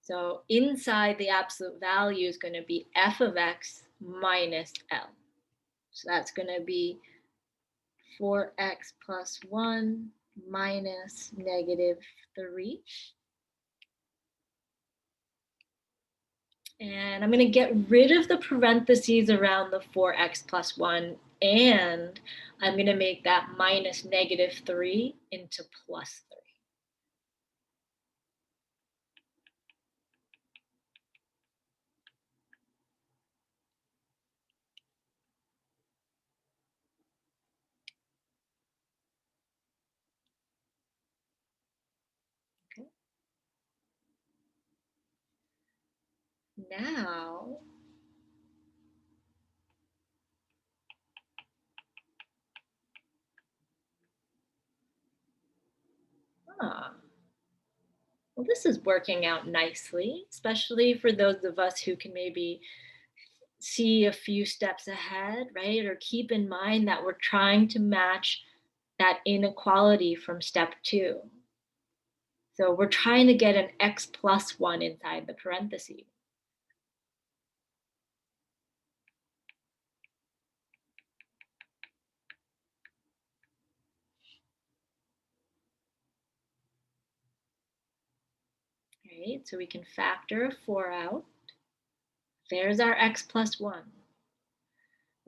So inside the absolute value is going to be f of x minus L. So that's going to be 4x plus 1 minus negative 3. And I'm going to get rid of the parentheses around the 4x plus 1, and I'm going to make that minus negative 3 into plus 3. Okay. Now, well, this is working out nicely, especially for those of us who can maybe see a few steps ahead, right? Or keep in mind that we're trying to match that inequality from step 2. So we're trying to get an x plus 1 inside the parentheses. Right, so we can factor a 4 out. There's our x plus 1.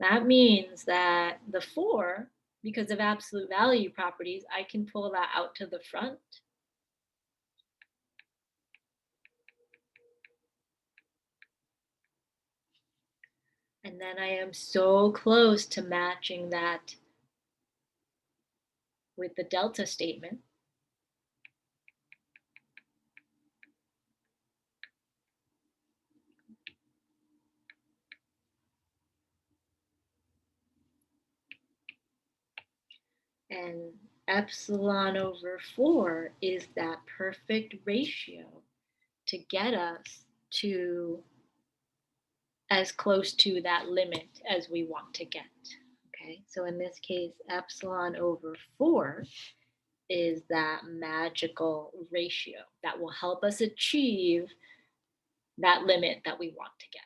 That means that the 4, because of absolute value properties, I can pull that out to the front. And then I am so close to matching that with the delta statement. And epsilon over 4 is that perfect ratio to get us to as close to that limit as we want to get. Okay, so in this case, epsilon over 4 is that magical ratio that will help us achieve that limit that we want to get.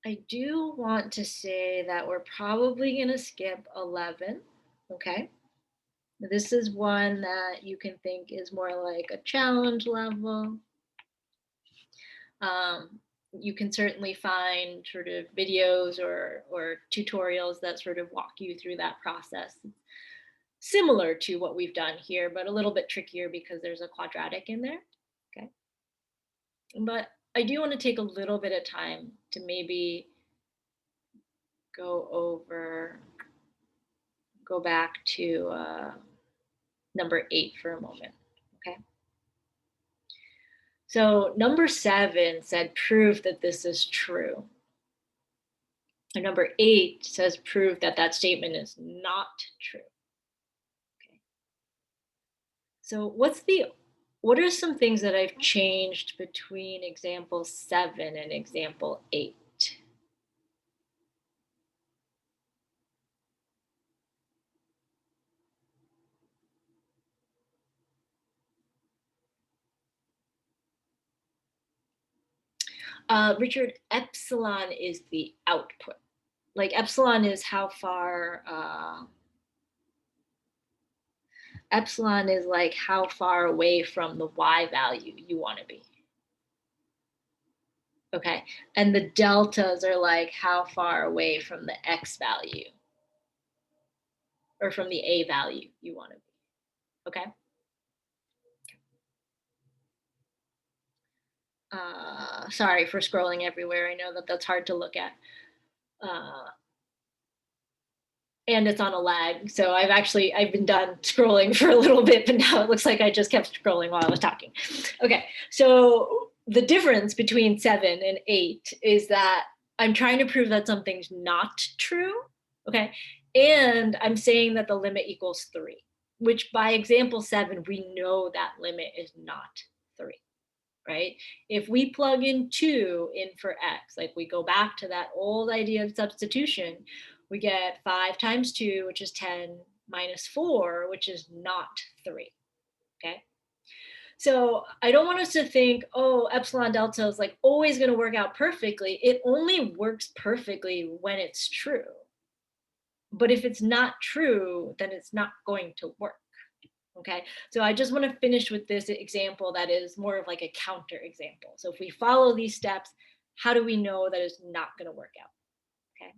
I do want to say that we're probably going to skip 11, okay? This is one that you can think is more like a challenge level. You can certainly find sort of videos or tutorials that sort of walk you through that process. Similar to what we've done here, but a little bit trickier because there's a quadratic in there, okay? But I do want to take a little bit of time to maybe go back to number 8 for a moment, okay? So number 7 said prove that this is true. And number 8 says prove that that statement is not true. Okay. So what are some things that I've changed between example 7 and example 8? Richard, epsilon is the output. Like epsilon is how far, epsilon is like how far away from the y value you want to be. Okay, and the deltas are like how far away from the x value or from the A value you want to be, okay? Sorry for scrolling everywhere. I know that that's hard to look at. And it's on a lag. So I've been done scrolling for a little bit, but now it looks like I just kept scrolling while I was talking. Okay, so the difference between 7 and 8 is that I'm trying to prove that something's not true, okay? And I'm saying that the limit equals 3, which by example 7, we know that limit is not 3. Right? If we plug in 2 in for x, like we go back to that old idea of substitution, we get 5 times 2, which is 10, minus 4, which is not 3, okay? So I don't want us to think, oh, epsilon delta is like always going to work out perfectly. It only works perfectly when it's true. But if it's not true, then it's not going to work. Okay, so I just want to finish with this example that is more of like a counter example. So if we follow these steps, how do we know that it's not going to work out? Okay.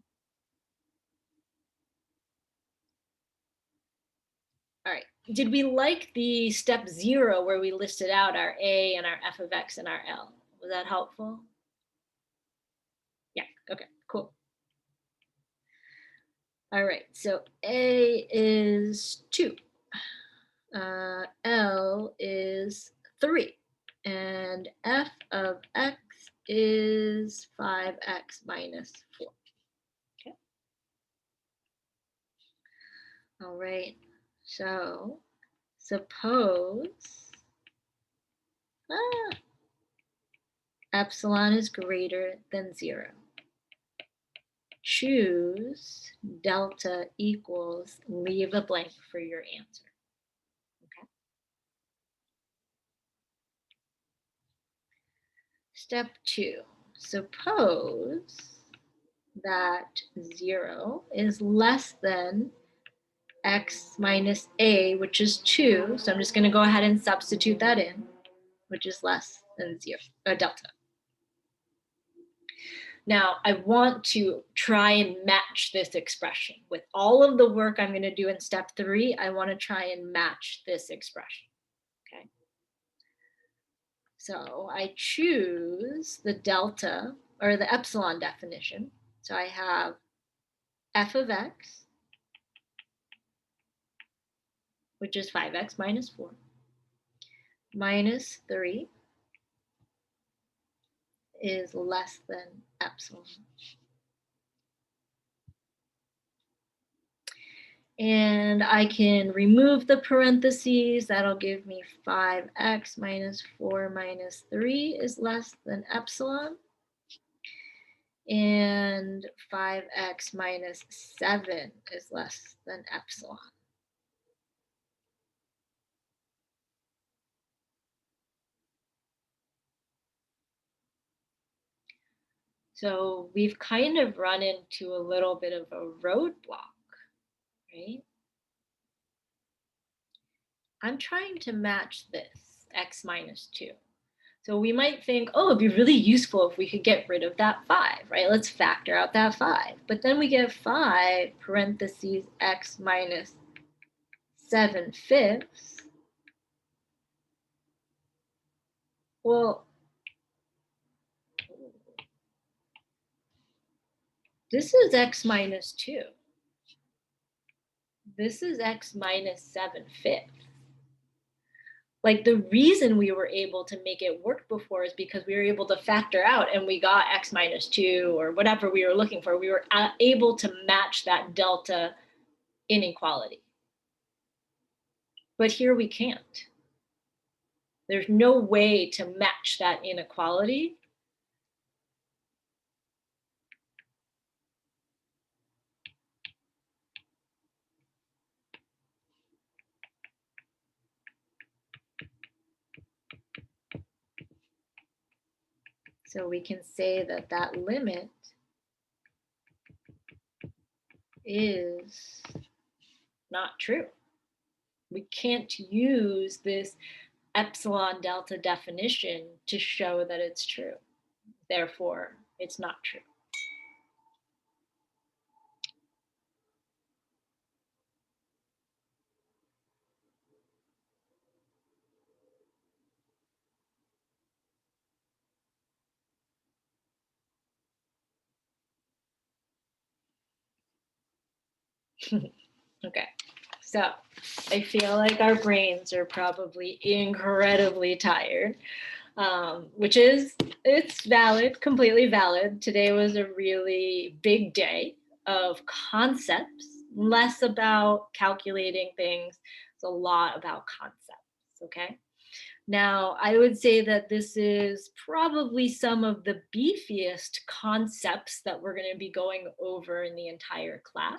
All right, did we like the step 0 where we listed out our A and our f of x and our L? Was that helpful? Yeah, okay, cool. All right, so A is 2. L is 3, and f of x is 5x minus 4. Okay. All right, so suppose epsilon is greater than 0. Choose delta equals, leave a blank for your answer. Okay. Step 2, suppose that 0 is less than x minus a, which is 2. So I'm just going to go ahead and substitute that in, which is less than 0, delta. Now, I want to try and match this expression. With all of the work I'm going to do in step 3, I want to try and match this expression. Okay. So I choose the delta, or the epsilon definition. So I have f of x, which is 5x minus 4, minus 3 is less than epsilon. And I can remove the parentheses. That'll give me 5x minus 4 minus 3 is less than epsilon. And 5x minus 7 is less than epsilon. So we've kind of run into a little bit of a roadblock, right? I'm trying to match this, x minus 2. So we might think, oh, it'd be really useful if we could get rid of that 5, right? Let's factor out that 5. But then we get 5 parentheses x minus 7/5. Well, this is x minus 2. This is x minus 7/5. Like the reason we were able to make it work before is because we were able to factor out and we got x minus 2 or whatever we were looking for. We were able to match that delta inequality. But here we can't. There's no way to match that inequality. So we can say that that limit is not true. We can't use this epsilon delta definition to show that it's true. Therefore, it's not true. Okay, so I feel like our brains are probably incredibly tired, which is, it's valid, completely valid. Today was a really big day of concepts, less about calculating things. It's a lot about concepts, okay? Now, I would say that this is probably some of the beefiest concepts that we're going to be going over in the entire class.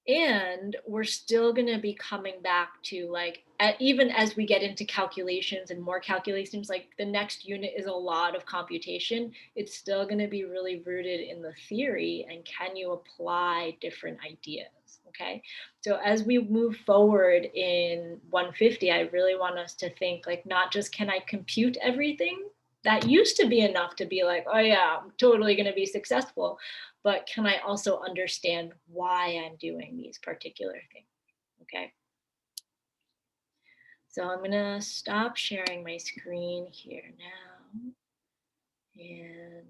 And we're still going to be coming back to, like, even as we get into calculations and more calculations, like the next unit is a lot of computation. It's still going to be really rooted in the theory and can you apply different ideas? Okay, so as we move forward in 150, I really want us to think, like, not just can I compute everything? That used to be enough to be like, oh yeah, I'm totally going to be successful. But can I also understand why I'm doing these particular things? Okay. So I'm going to stop sharing my screen here now. And